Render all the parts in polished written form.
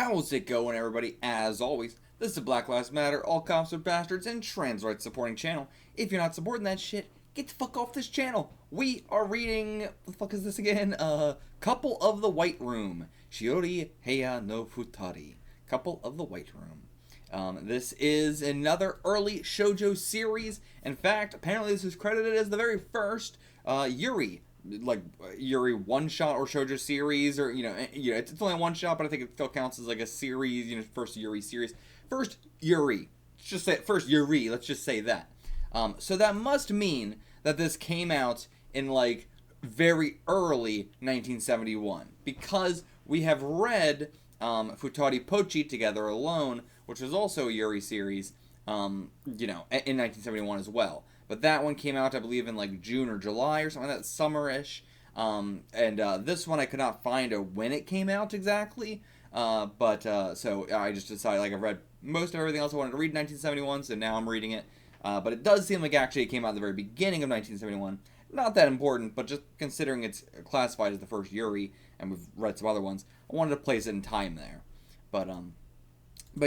How's it going, everybody? As always, this is Black Lives Matter, All Cops Are Bastards, and Trans Rights supporting channel. If you're not supporting that shit, get the fuck off this channel. We are reading, what the fuck is this again? Couple of the White Room. Shiori Heya no Futari. Couple of the White Room. This is another early shoujo series. In fact, apparently this is credited as the very first Yuri Yuri one-shot or shoujo series, or it's only one shot, but I think it still counts as like a series, first Yuri series. First Yuri. Let's just say first Yuri, let's just say that. So that must mean that this came out in like very early 1971, because we have read Futari Pochi Together Alone, which was also a Yuri series, in 1971 as well. But that one came out, I believe, in like June or July or something like that, summer-ish. This one I could not find when it came out exactly. So I just decided, like, I've read most of everything else I wanted to read in 1971, so now I'm reading it. But it does seem like actually it came out at the very beginning of 1971. Not that important, but just considering it's classified as the first Yuri, and we've read some other ones, I wanted to place it in time there. But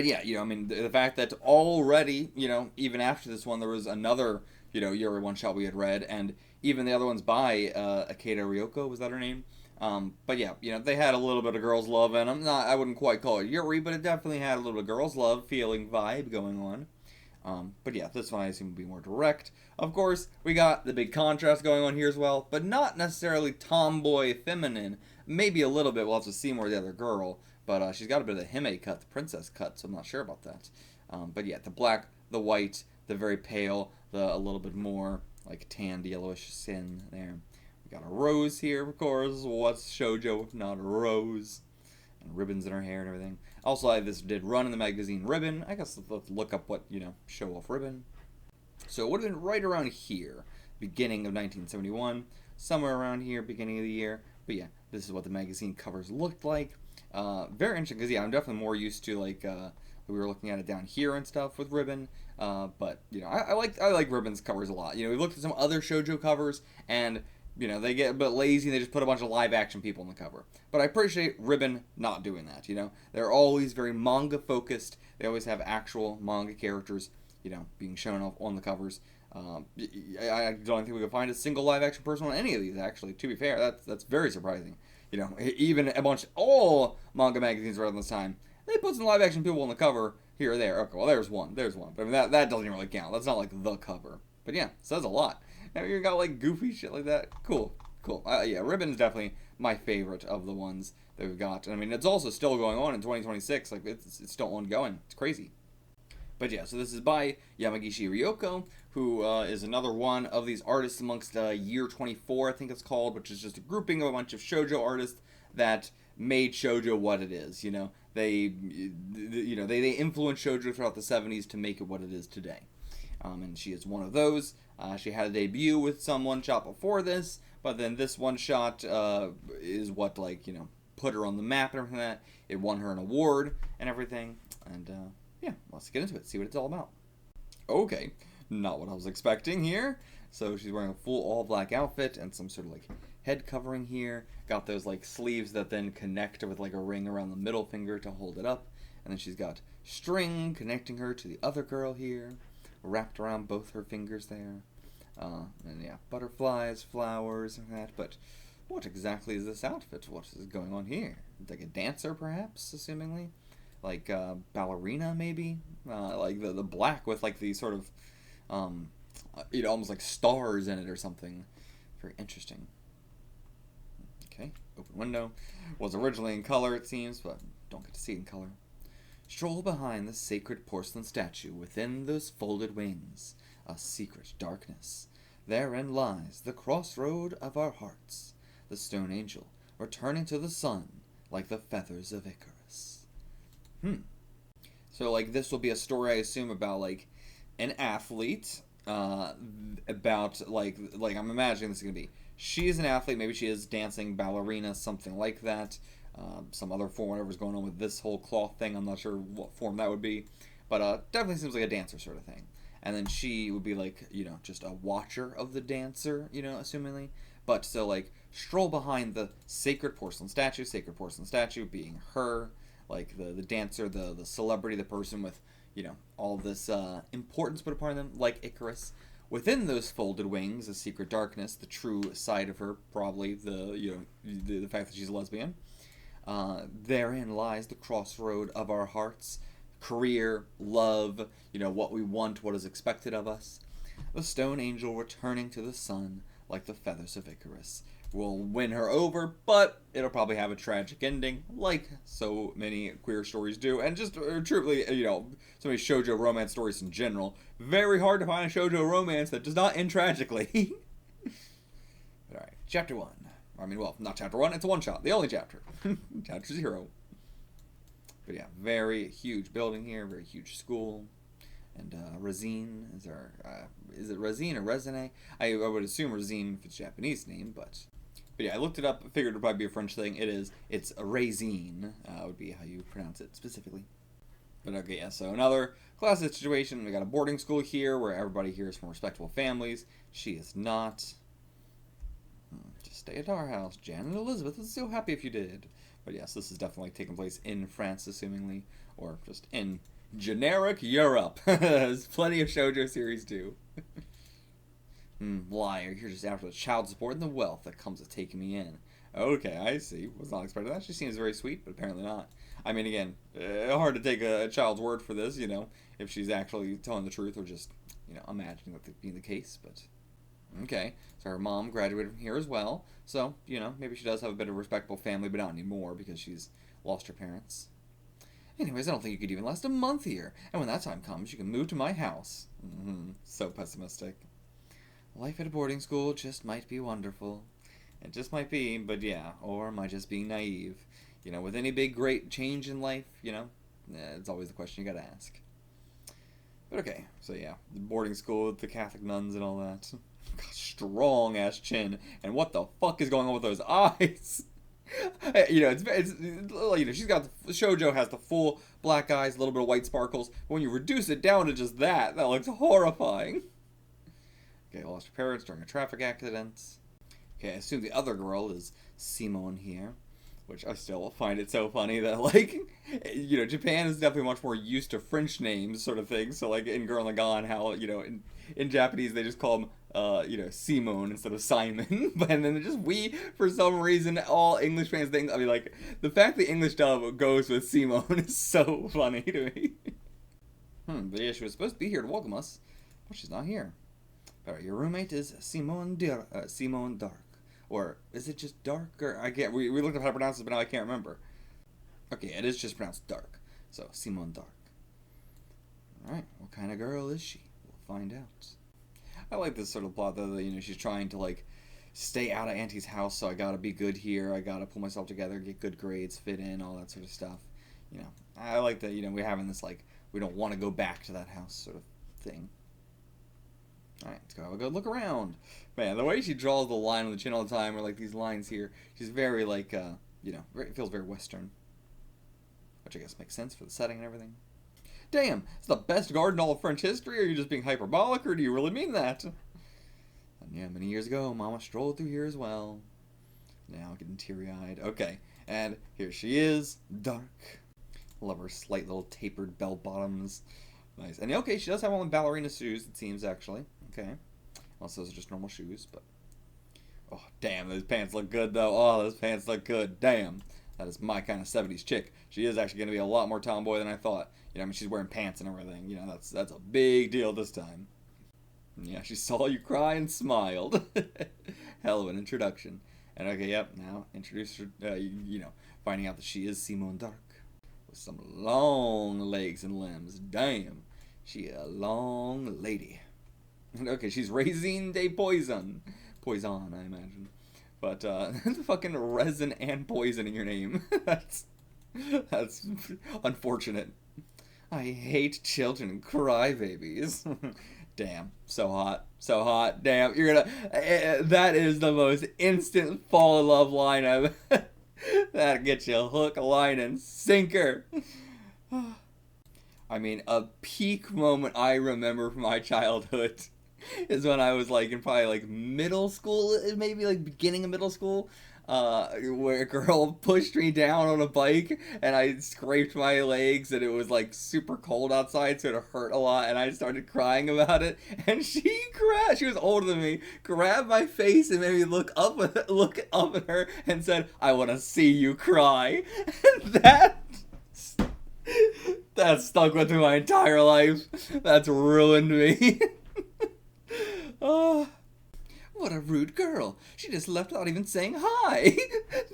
yeah, the fact that already, even after this one, there was another, Yuri one-shot we had read, and even the other ones by Akeda Ryoko, was that her name? But yeah, they had a little bit of girls' love in them. I wouldn't quite call it Yuri, but it definitely had a little bit of girls' love feeling vibe going on. But yeah, this one I assume would be more direct. Of course, we got the big contrast going on here as well, but not necessarily tomboy feminine. Maybe a little bit, we'll have to see more of the other girl. But she's got a bit of the hime cut, the princess cut, so I'm not sure about that. But yeah, the black, the white, the very pale, a little bit more like tanned yellowish skin there. We got a rose here, of course. What's shoujo if not a rose? And ribbons in her hair and everything. Also, this did run in the magazine Ribbon. I guess let's look up what, show off Ribbon. So it would have been right around here, beginning of 1971. Somewhere around here, beginning of the year. But yeah, this is what the magazine covers looked like. Very interesting, because I'm definitely more used to we were looking at it down here and stuff with Ribbon. But I like Ribbon's covers a lot. We looked at some other shoujo covers, and they get a bit lazy and they just put a bunch of live action people on the cover. But I appreciate Ribbon not doing that. They're always very manga focused. They always have actual manga characters, being shown off on the covers. I don't think we could find a single live action person on any of these, actually. To be fair, that's very surprising. Even all manga magazines around this time, they put some live action people on the cover here or there. Okay, well, there's one. But I mean, that doesn't even really count. That's not like the cover. But yeah, says a lot. Now you got like goofy shit like that. Cool. Yeah, Ribbon's definitely my favorite of the ones that we've got. And I mean, it's also still going on in 2026. Like, it's still ongoing. It's crazy. But yeah, so this is by Yamagishi Ryoko, who is another one of these artists amongst Year 24, I think it's called, which is just a grouping of a bunch of shoujo artists that made shoujo what it is. They influenced shoujo throughout the 70s to make it what it is today. And she is one of those. She had a debut with some one-shot before this, but then this one-shot is what, put her on the map and everything like that. It won her an award and everything, and yeah, let's get into it, see what it's all about. Okay, not what I was expecting here. So she's wearing a full all-black outfit and some sort of head covering here. Got those sleeves that then connect with a ring around the middle finger to hold it up. And then she's got string connecting her to the other girl here, wrapped around both her fingers there. And yeah, butterflies, flowers, and that. But what exactly is this outfit? What is going on here? Like a dancer, perhaps, assumingly? Ballerina, maybe? The black with these sort of almost like stars in it or something. Very interesting. Okay, open window. Was originally in color, it seems, but don't get to see it in color. Stroll behind the sacred porcelain statue within those folded wings. A secret darkness. Therein lies the crossroad of our hearts. The stone angel, returning to the sun like the feathers of Icarus. So, this will be a story, I assume, about, an athlete, about, I'm imagining this is going to be, she's an athlete, maybe she is dancing, ballerina, something like that, some other form, whatever's going on with this whole cloth thing, I'm not sure what form that would be, but, definitely seems like a dancer sort of thing, and then she would be, just a watcher of the dancer, assumingly, but, so, stroll behind the sacred porcelain statue being her, like the dancer, the celebrity, the person with, you know, all this importance put upon them, like Icarus. Within those folded wings, a secret darkness, the true side of her, probably the fact that she's a lesbian. Therein lies the crossroad of our hearts, career, love, you know, what we want, what is expected of us. The stone angel returning to the sun, like the feathers of Icarus, will win her over, but it'll probably have a tragic ending, like so many queer stories do, and just truly, you know, so many shoujo romance stories in general. Very hard to find a shoujo romance that does not end tragically. Alright, chapter 1. I mean, well, not chapter 1, it's a one-shot, the only chapter. Chapter 0. But yeah, very huge building here, very huge school. And Razine is it Razine or Resine? I would assume Razine if it's a Japanese name, but yeah, I looked it up, figured it would probably be a French thing. It's Razine, would be how you pronounce it specifically. But okay, yeah, so another classic situation. We got a boarding school here where everybody here is from respectable families. She is not. Just stay at our house. Jan and Elizabeth is so happy if you did. But yes, this is definitely taking place in France, assumingly, or just in generic Europe. There's plenty of shoujo series too. Liar, you're just after the child support and the wealth that comes with taking me in. Okay, I see. Was not expecting that. She seems very sweet, but apparently not. I mean, again, hard to take a child's word for this, you know, if she's actually telling the truth or just, you know, imagining that being the case, but okay. So her mom graduated from here as well, so, you know, maybe she does have a bit of a respectable family, but not anymore because she's lost her parents. Anyways, I don't think you could even last a month here, and when that time comes, you can move to my house. So pessimistic. Life at a boarding school just might be wonderful. It just might be, but yeah, or am I just being naive? You know, with any big, great change in life, you know, it's always the question you gotta ask. But okay, so yeah, the boarding school with the Catholic nuns and all that. Strong-ass chin, and what the fuck is going on with those eyes? You know, it's you know, she's got shoujo has the full black eyes, a little bit of white sparkles. But when you reduce it down to just that looks horrifying. Okay, lost her parents during a traffic accident. Okay, I assume the other girl is Simone here, which I still find it so funny that, like, you know, Japan is definitely much more used to French names sort of thing. So, like, in Gurren Lagann, how, you know, in Japanese they just call them, you know, Simone instead of Simon. But and then just for some reason, all English fans think, I mean, like, the fact the English dub goes with Simone is so funny to me. But yeah, she was supposed to be here to welcome us, but she's not here. But your roommate is Simone Dark. Or is it just Dark? Or I can't. We looked up how to pronounce it, but now I can't remember. Okay, it is just pronounced Dark. So Simone Dark. All right, what kind of girl is she? We'll find out. I like this sort of plot though. That, you know, she's trying to like stay out of Auntie's house, so I gotta be good here. I gotta pull myself together, get good grades, fit in, all that sort of stuff. You know, I like that. You know, we're having this like we don't want to go back to that house sort of thing. Alright, let's go have a good look around. Man, the way she draws the line on the chin all the time, or like these lines here, she's very like, you know, it feels very Western. Which I guess makes sense for the setting and everything. Damn, it's the best garden in all of French history, or are you just being hyperbolic, or do you really mean that? And yeah, many years ago, Mama strolled through here as well. Now getting teary-eyed. Okay, and here she is, Dark. Love her slight little tapered bell bottoms. Nice. And okay, she does have on ballerina shoes, it seems, actually. Okay. Unless those are just normal shoes, but... Oh, damn, those pants look good, though. Oh, those pants look good. Damn. That is my kind of 70s chick. She is actually going to be a lot more tomboy than I thought. You know, I mean, she's wearing pants and everything. You know, that's a big deal this time. Yeah, she saw you cry and smiled. Hell of an introduction. And okay, yep, now introduce her, you know, finding out that she is Simone Dark. With some long legs and limbs. Damn. She a long lady. Okay, she's Raisin de Poison. Poison, I imagine. But, the fucking resin and poison in your name. That's unfortunate. I hate children and crybabies. Damn. So hot. So hot. Damn. You're gonna... that is the most instant fall in love line I've... That'll get you hook, line, and sinker. I mean, a peak moment I remember from my childhood is when I was like in probably like middle school, maybe like beginning of middle school. where a girl pushed me down on a bike and I scraped my legs and it was like super cold outside, so it hurt a lot, and I started crying about it. And she was older than me, grabbed my face and made me look up at her and said, "I want to see you cry." And that stuck with me my entire life. That's ruined me. Oh. What a rude girl. She just left without even saying hi.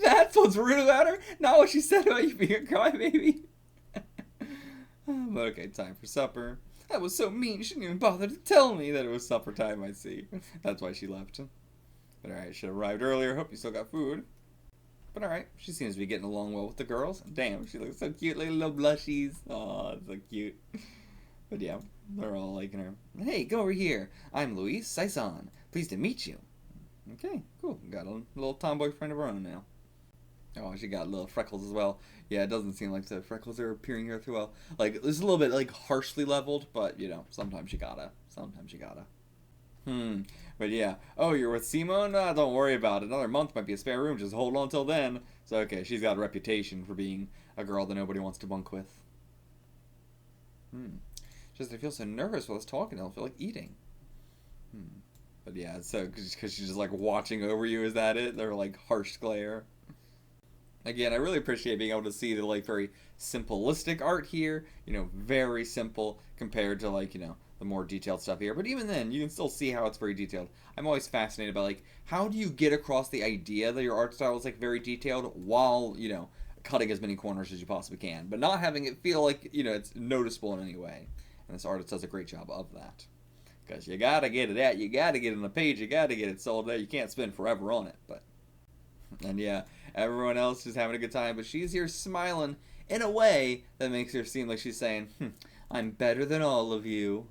That's what's rude about her. Not what she said about you being a crybaby. But okay, time for supper. That was so mean. She didn't even bother to tell me that it was supper time, I see. That's why she left. But alright, she arrived earlier. Hope you still got food. But alright, she seems to be getting along well with the girls. Damn, she looks so cute, like little blushies. Aw, so cute. But yeah, they're all liking her. Hey, come over here. I'm Luis Saison. Pleased to meet you. Okay, cool. Got a little tomboy friend of her own now. Oh, she got little freckles as well. Yeah, it doesn't seem like the freckles are appearing here too well. Like, it's a little bit, like, harshly leveled, but, you know, sometimes you gotta. But yeah. Oh, you're with Simone? Don't worry about it. Another month might be a spare room. Just hold on till then. So, okay, she's got a reputation for being a girl that nobody wants to bunk with. Just, I feel so nervous while I was talking. I don't feel like eating. But yeah, so because she's just like watching over you, is that it? They're like harsh glare. Again, I really appreciate being able to see the like very simplistic art here. You know, very simple compared to like, you know, the more detailed stuff here. But even then, you can still see how it's very detailed. I'm always fascinated by like, how do you get across the idea that your art style is like very detailed while, you know, cutting as many corners as you possibly can, but not having it feel like, you know, it's noticeable in any way. And this artist does a great job of that. Because you gotta get it out, you gotta get it on the page, you gotta get it sold there. You can't spend forever on it. But and yeah, everyone else is having a good time, but she's here smiling in a way that makes her seem like she's saying, "I'm better than all of you."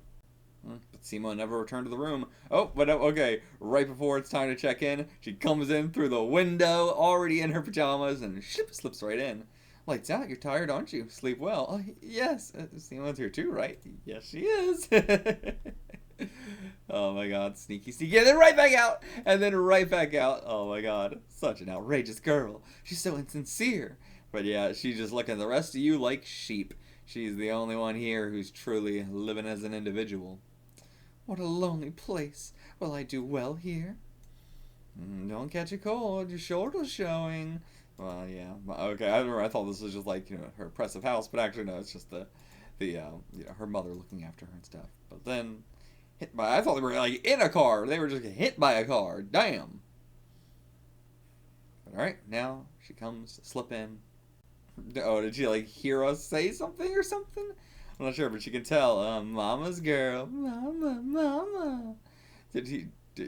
But Simone never returned to the room. Oh, but okay, right before it's time to check in, she comes in through the window, already in her pajamas, and slips right in. Lights out, you're tired, aren't you? Sleep well. Oh, yes, Simone's here too, right? Yes, she is. Oh my god, sneaky, and then right back out, and then right back out. Oh my god, such an outrageous girl. She's so insincere. But yeah, she's just looking at the rest of you like sheep. She's the only one here who's truly living as an individual. What a lonely place. Will I do well here? Don't catch a cold, your shoulder's showing. Well, yeah, okay, I thought this was just like, you know, her oppressive house, but actually no, it's just the you know, her mother looking after her and stuff. But then I thought they were like in a car. They were just hit by a car. Damn. Alright, now she comes to slip in. Oh, did she like hear us say something or something? I'm not sure, but she can tell. Mama's girl. Mama. Did he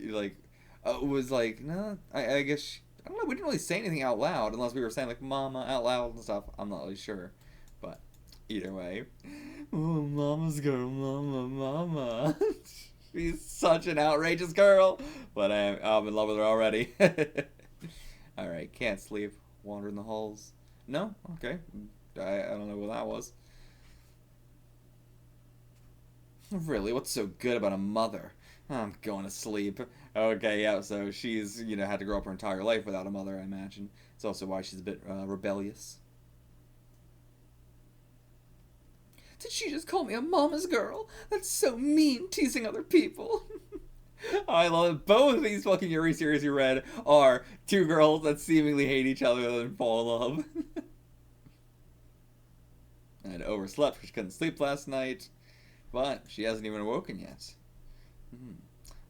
like, was like, no, I guess, I don't know, we didn't really say anything out loud unless we were saying like mama out loud and stuff. I'm not really sure. But either way. Oh, mama's girl, mama. She's such an outrageous girl. But I'm in love with her already. Alright, can't sleep. Wander in the halls. No? Okay. I don't know what that was. Really? What's so good about a mother? I'm going to sleep. Okay, yeah, so she's, you know, had to grow up her entire life without a mother, I imagine. It's also why she's a bit rebellious. Did she just call me a mama's girl? That's so mean, teasing other people. I love it. Both of these fucking Yuri series you read are two girls that seemingly hate each other and then fall in love. And overslept because she couldn't sleep last night. But she hasn't even awoken yet.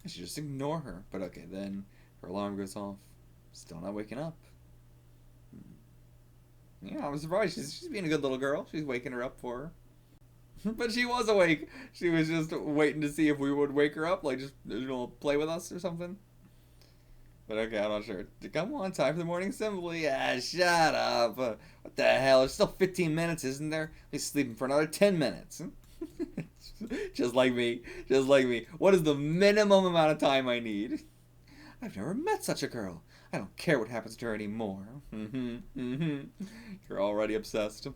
I should just ignore her. But okay, then her alarm goes off. Still not waking up. Yeah, I'm surprised. She's being a good little girl. She's waking her up for her. But she was awake. She was just waiting to see if we would wake her up. Like, just, you know, play with us or something. But okay, I'm not sure. Come on, time for the morning assembly. Ah, shut up. What the hell? There's still 15 minutes, isn't there? He's sleeping for another 10 minutes. Just like me. Just like me. What is the minimum amount of time I need? I've never met such a girl. I don't care what happens to her anymore. You're already obsessed.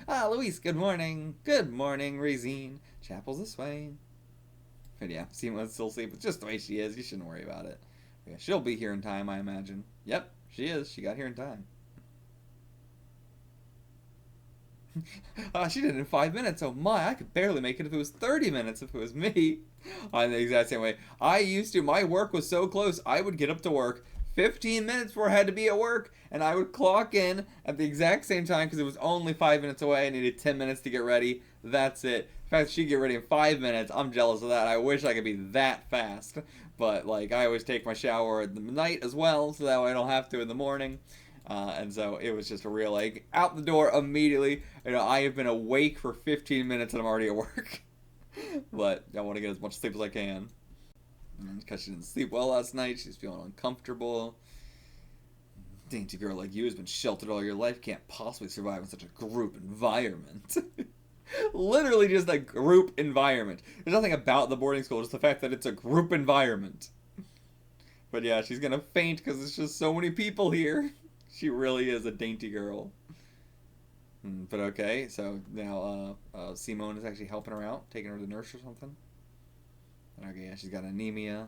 Ah, Luis, good morning. Good morning, Résine. Chapel's this way. But yeah, Simone's still asleep. It's just the way she is. You shouldn't worry about it. Yeah, she'll be here in time, I imagine. Yep. She is. She got here in time. She did it in 5 minutes. Oh my, I could barely make it if it was 30 minutes if it was me. I'm the exact same way. I used to, my work was so close, I would get up to work 15 minutes before I had to be at work, and I would clock in at the exact same time because it was only 5 minutes away. I needed 10 minutes to get ready. That's it. In fact, she'd get ready in 5 minutes. I'm jealous of that. I wish I could be that fast. But, like, I always take my shower at the night as well, so that way I don't have to in the morning. And so it was just a real, like, out the door immediately. You know, I have been awake for 15 minutes and I'm already at work. But I want to get as much sleep as I can. Because she didn't sleep well last night, she's feeling uncomfortable. Dainty girl like you has been sheltered all your life, can't possibly survive in such a group environment. Literally just a group environment. There's nothing about the boarding school, just the fact that it's a group environment. But yeah, she's gonna faint because there's just so many people here. She really is a dainty girl. But okay, so now Simone is actually helping her out, taking her to the nurse or something. Okay, yeah, she's got anemia.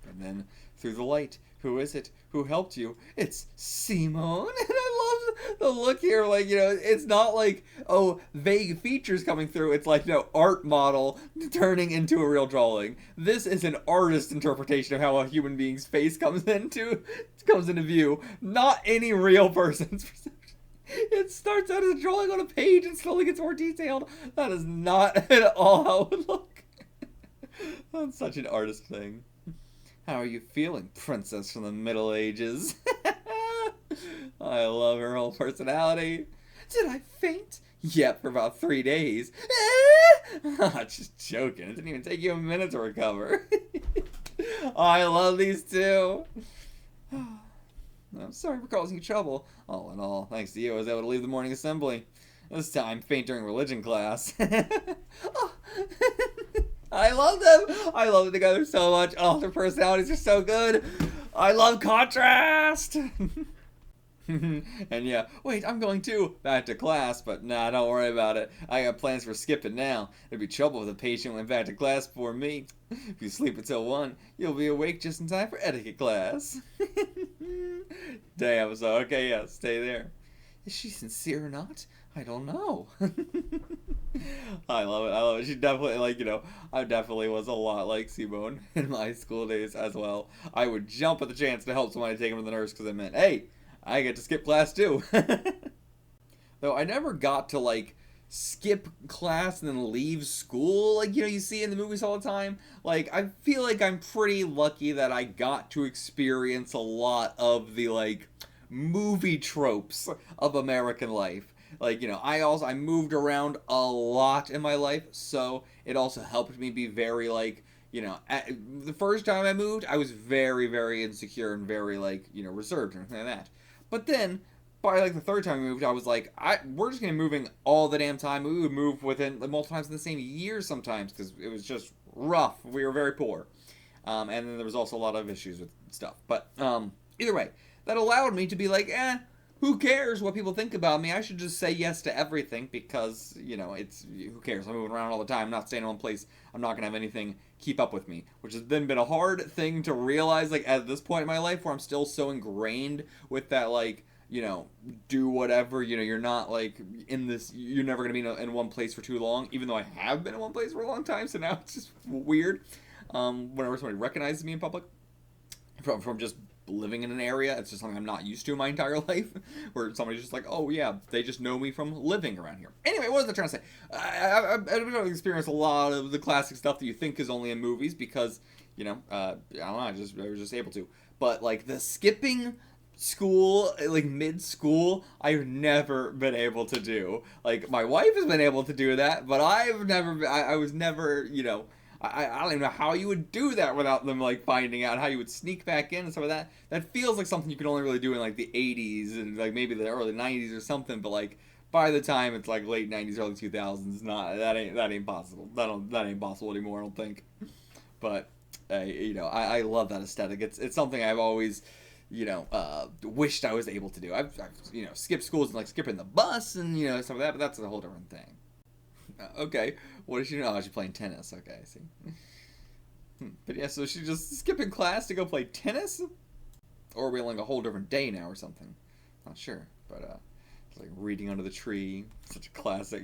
And then, through the light, who is it? Who helped you? It's Simone! And I love the look here, like, you know, it's not like, oh, vague features coming through. It's like, no, art model turning into a real drawing. This is an artist interpretation of how a human being's face comes into view, not any real person's perception. It starts out as a drawing on a page and slowly gets more detailed. That is not at all how it would look. That's such an artist thing. How are you feeling, princess from the Middle Ages? I love her whole personality. Did I faint? Yep, for about 3 days. Just joking. It didn't even take you a minute to recover. I love these two. I'm sorry for causing you trouble. All in all, thanks to you, I was able to leave the morning assembly. This time, faint during religion class. Oh. I love them. I love them together so much. Oh, their personalities are so good. I love contrast. And yeah, wait, I'm going too. Back to class, but nah, don't worry about it. I got plans for skipping now. There'd be trouble if the patient went back to class before me. If you sleep until 1, you'll be awake just in time for etiquette class. Damn, so okay, yeah, stay there. Is she sincere or not? I don't know. I love it. I love it. She definitely, like, you know, I definitely was a lot like Simone in my school days as well. I would jump at the chance to help somebody take him to the nurse because it meant, hey, I get to skip class too. Though I never got to, like, skip class and then leave school like, you know, you see in the movies all the time. Like, I feel like I'm pretty lucky that I got to experience a lot of the, like, movie tropes of American life. Like, you know, I moved around a lot in my life, so it also helped me be very, like, you know, the first time I moved, I was very, very insecure and very, like, you know, reserved and everything like that. But then, by, like, the third time we moved, I was like, we're just going to be moving all the damn time. We would move within, like, multiple times in the same year sometimes, because it was just rough. We were very poor. And then there was also a lot of issues with stuff. But, either way, that allowed me to be like, who cares what people think about me? I should just say yes to everything because, you know, who cares? I'm moving around all the time. I'm not staying in one place. I'm not going to have anything keep up with me, which has then been a hard thing to realize, like, at this point in my life where I'm still so ingrained with that, like, you know, do whatever, you know, you're not, like, you're never going to be in one place for too long, even though I have been in one place for a long time, so now it's just weird. Whenever somebody recognizes me in public, from just living in an area, it's just something I'm not used to my entire life, where somebody's just like, oh yeah, they just know me from living around here. Anyway, what was I trying to say? I've experienced a lot of the classic stuff that you think is only in movies because, you know, I don't know, I was just able to. But, like, the skipping school, like, mid-school, I've never been able to do. Like, my wife has been able to do that, but I was never, you know, I don't even know how you would do that without them, like, finding out how you would sneak back in and stuff like that. That feels like something you could only really do in, like, the 80s and, like, maybe the early 90s or something, but, like, by the time it's, like, late 90s, early 2000s, that ain't possible. That ain't possible anymore, I don't think. But, you know, I love that aesthetic. It's something I've always, you know, wished I was able to do. I've you know, skipped schools and, like, skipping the bus and, you know, stuff like that, but that's a whole different thing. Okay, what does she know? Oh, she's playing tennis. Okay, I see. But yeah, so she's just skipping class to go play tennis? Or are we like a whole different day now or something? Not sure, but it's like reading under the tree, such a classic.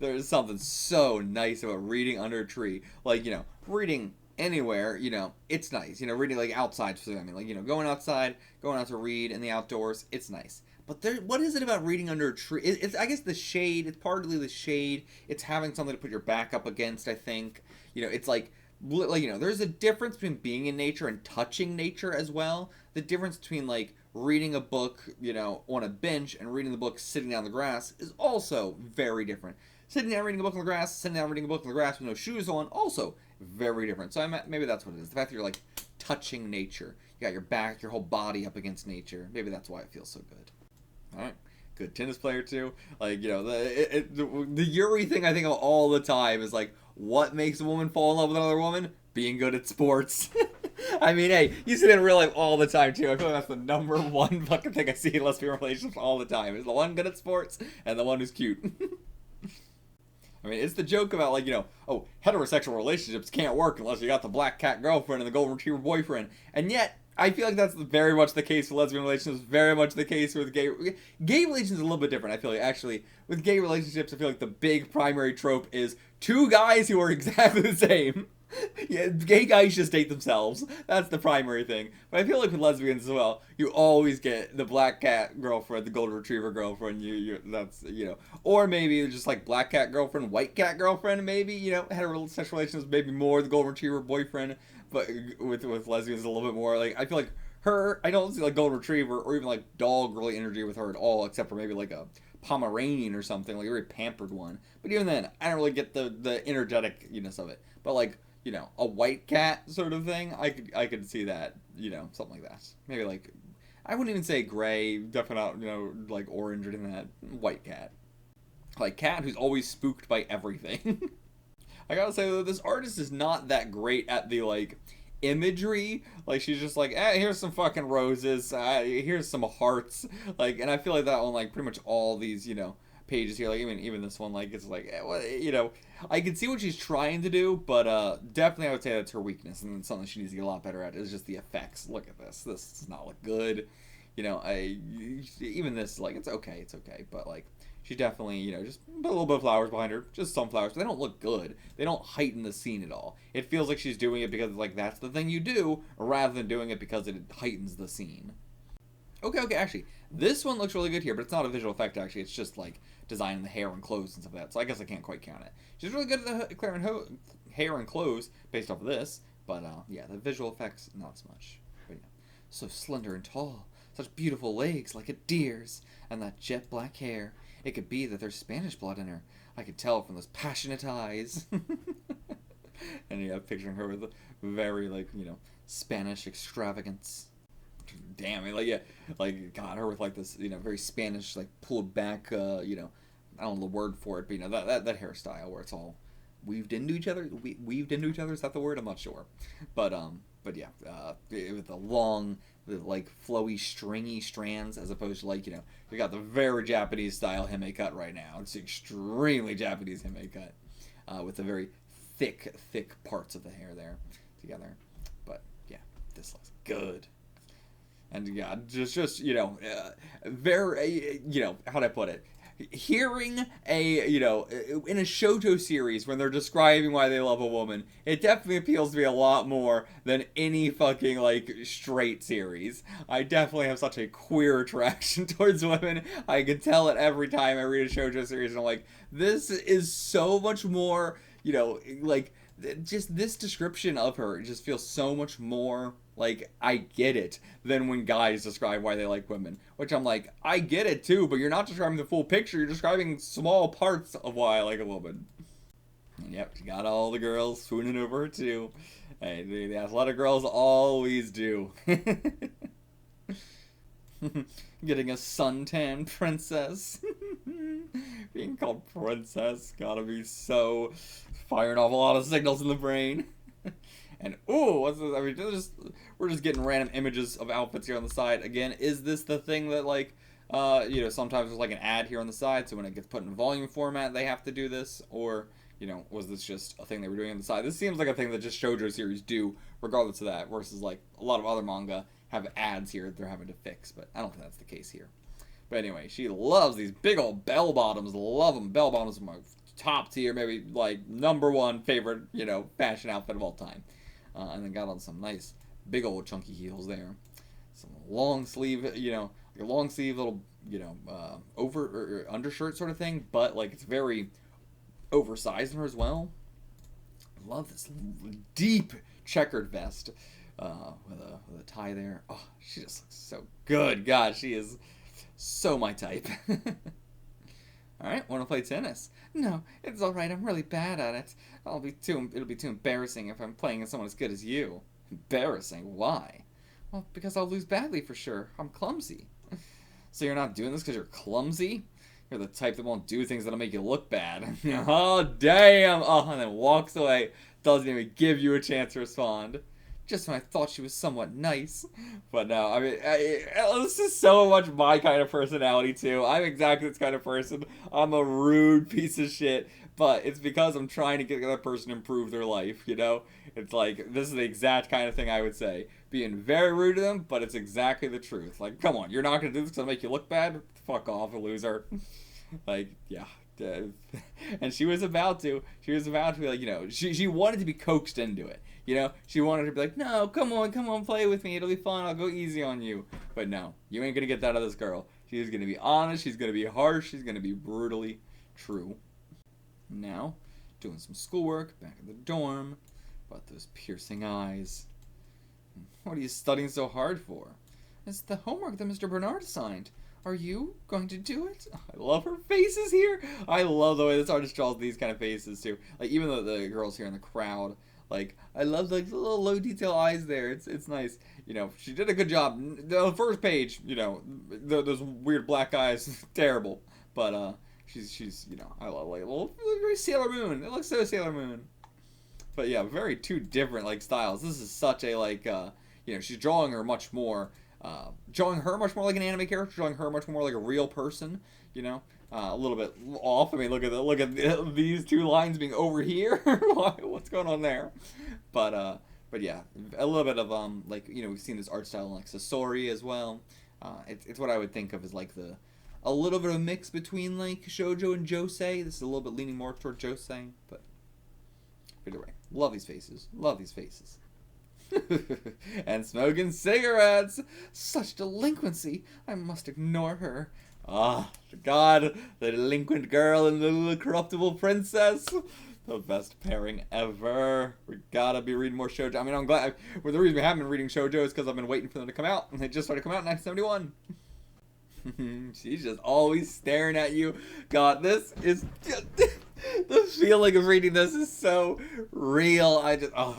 There's something so nice about reading under a tree. Like, you know, reading anywhere, you know, it's nice. You know, reading like outside, I mean, like, you know, going out to read in the outdoors, it's nice. But what is it about reading under a tree? It's I guess the shade. It's partly the shade. It's having something to put your back up against, I think. You know, it's like, you know, there's a difference between being in nature and touching nature as well. The difference between, like, reading a book, you know, on a bench and reading the book sitting down on the grass is also very different. Sitting down reading a book on the grass, sitting down reading a book on the grass with no shoes on, also very different. So maybe that's what it is. The fact that you're, like, touching nature. You got your back, your whole body up against nature. Maybe that's why it feels so good. All right. Good tennis player, too. Like, you know, the Yuri thing I think of all the time is, like, what makes a woman fall in love with another woman? Being good at sports. I mean, hey, you see it in real life all the time, too. I feel like that's the number one fucking thing I see in lesbian relationships all the time. Is the one good at sports and the one who's cute. I mean, it's the joke about, like, you know, oh, heterosexual relationships can't work unless you got the black cat girlfriend and the golden retriever boyfriend. And yet, I feel like that's very much the case with lesbian relationships, very much the case with gay relationships. Is a little bit different, I feel like. Actually, with gay relationships, I feel like the big primary trope is two guys who are exactly the same. Yeah, gay guys just date themselves. That's the primary thing. But I feel like with lesbians as well, you always get the black cat girlfriend, the golden retriever girlfriend. That's, you know, or maybe just like black cat girlfriend, white cat girlfriend. Maybe, you know, heterosexual relations, maybe more the golden retriever boyfriend. But with lesbians, a little bit more. Like, I feel like her, I don't see like golden retriever or even like dog really energy with her at all, except for maybe like a Pomeranian or something, like a very pampered one. But even then, I don't really get the energeticness of it. But like, you know, a white cat sort of thing, I could see that, you know, something like that. Maybe like, I wouldn't even say gray, definitely not, you know, like orange or anything like that. White cat. Like, cat who's always spooked by everything. I gotta say, though, this artist is not that great at the, like, imagery. Like, she's just like, here's some fucking roses, here's some hearts. Like, and I feel like that on, like, pretty much all these, you know, pages here, like even this one, like, it's like, you know, I can see what she's trying to do, but definitely I would say that's her weakness, and something she needs to get a lot better at is just the effects. Look at this does not look good, you know. Even this, like, it's okay, but like, she definitely, you know, just put a little bit of flowers behind her, just some flowers, but they don't look good. They don't heighten the scene at all. It feels like she's doing it because, like, that's the thing you do, rather than doing it because it heightens the scene. Okay, actually, this one looks really good here, but it's not a visual effect, actually. It's just, like, designing the hair and clothes and stuff like that, so I guess I can't quite count it. She's really good at the hair and clothes, based off of this, but, yeah, the visual effects, not as much. But, yeah, so slender and tall, such beautiful legs like a deer's, and that jet black hair. It could be that there's Spanish blood in her. I could tell from those passionate eyes. And, yeah, picturing her with a very, like, you know, Spanish extravagance. Damn, like, yeah, like, God, her with, like, this, you know, very Spanish, like, pulled back, you know, I don't know the word for it, but, you know, that hairstyle where it's all weaved into each other. Weaved into each other, is that the word? I'm not sure, but yeah, with the long, like, flowy, stringy strands, as opposed to, like, you know, you got the very Japanese style hime cut right now. It's extremely Japanese hime cut, with the very thick parts of the hair there together. But yeah, this looks good. And yeah, just you know, very, you know, how'd I put it? Hearing you know, in a Shoujo series when they're describing why they love a woman, it definitely appeals to me a lot more than any fucking, like, straight series. I definitely have such a queer attraction towards women. I can tell it every time I read a Shoujo series, and I'm like, this is so much more, you know, like, just this description of her, it just feels so much more like I get it than when guys describe why they like women. Which I'm like, I get it too, but you're not describing the full picture, you're describing small parts of why I like a woman. And yep, she got all the girls swooning over her too. Hey, the athletic girls always do. Getting a suntan princess. Being called princess gotta be so firing off a lot of signals in the brain. And ooh, what's this? I mean, we're just getting random images of outfits here on the side. Again, is this the thing that, like, you know, sometimes there's like an ad here on the side, so when it gets put in volume format, they have to do this, or, you know, was this just a thing they were doing on the side? This seems like a thing that just Shoujo series do, regardless of that, versus like a lot of other manga have ads here that they're having to fix, but I don't think that's the case here. But anyway, she loves these big old bell bottoms. Love them. Bell bottoms are my top tier, maybe like #1 favorite, fashion outfit of all time. And then got on some nice big old chunky heels there. Some long sleeve, long sleeve little, over or undershirt sort of thing, but like it's very oversized in her as well. Love this deep checkered vest with a tie there. Oh, she just looks so good. God, she is so my type. Alright, want to play tennis? No, it's alright, I'm really bad at it. It'll be too embarrassing if I'm playing against someone as good as you. Embarrassing? Why? Well, because I'll lose badly for sure. I'm clumsy. So you're not doing this because you're clumsy? You're the type that won't do things that'll make you look bad. Oh, damn! Oh, and then walks away. Doesn't even give you a chance to respond. Just when I thought she was somewhat nice. But no, I mean, this is so much my kind of personality, too. I'm exactly this kind of person. I'm a rude piece of shit. But it's because I'm trying to get the other person to improve their life, It's like, this is the exact kind of thing I would say. Being very rude to them, but it's exactly the truth. Like, come on, you're not going to do this because it'll make you look bad? Fuck off, a loser. Like, yeah. And she was about to. She was about to be like, she wanted to be coaxed into it. She wanted to be like, no, come on, play with me. It'll be fun. I'll go easy on you. But no, you ain't going to get that out of this girl. She's going to be honest. She's going to be harsh. She's going to be brutally true. Now, doing some schoolwork back in the dorm. But those piercing eyes. What are you studying so hard for? It's the homework that Mr. Bernard assigned. Are you going to do it? I love her faces here. I love the way this artist draws these kind of faces too. Like even the girls here in the crowd. Like I love like the little low detail eyes there. It's nice. She did a good job. The first page, those weird black eyes, terrible. But she's I love like a little very Sailor Moon. It looks so Sailor Moon. But yeah, very two different like styles. This is such a like she's drawing her much more like an anime character, drawing her much more like a real person, a little bit off. I mean, look at these two lines being over here. What's going on there? But yeah, a little bit of we've seen this art style in like Sasori as well. It's what I would think of as like a little bit of a mix between like shoujo and josei. This is a little bit leaning more toward josei, but either way, love these faces. And smoking cigarettes. Such delinquency. I must ignore her. Ah, God, the delinquent girl and the little corruptible princess. The best pairing ever. We gotta be reading more shoujo. I mean, I'm glad. The reason we haven't been reading shoujo is because I've been waiting for them to come out, and they just started coming out in 1971. She's just always staring at you. God, this is just... The feeling of reading this is so real. I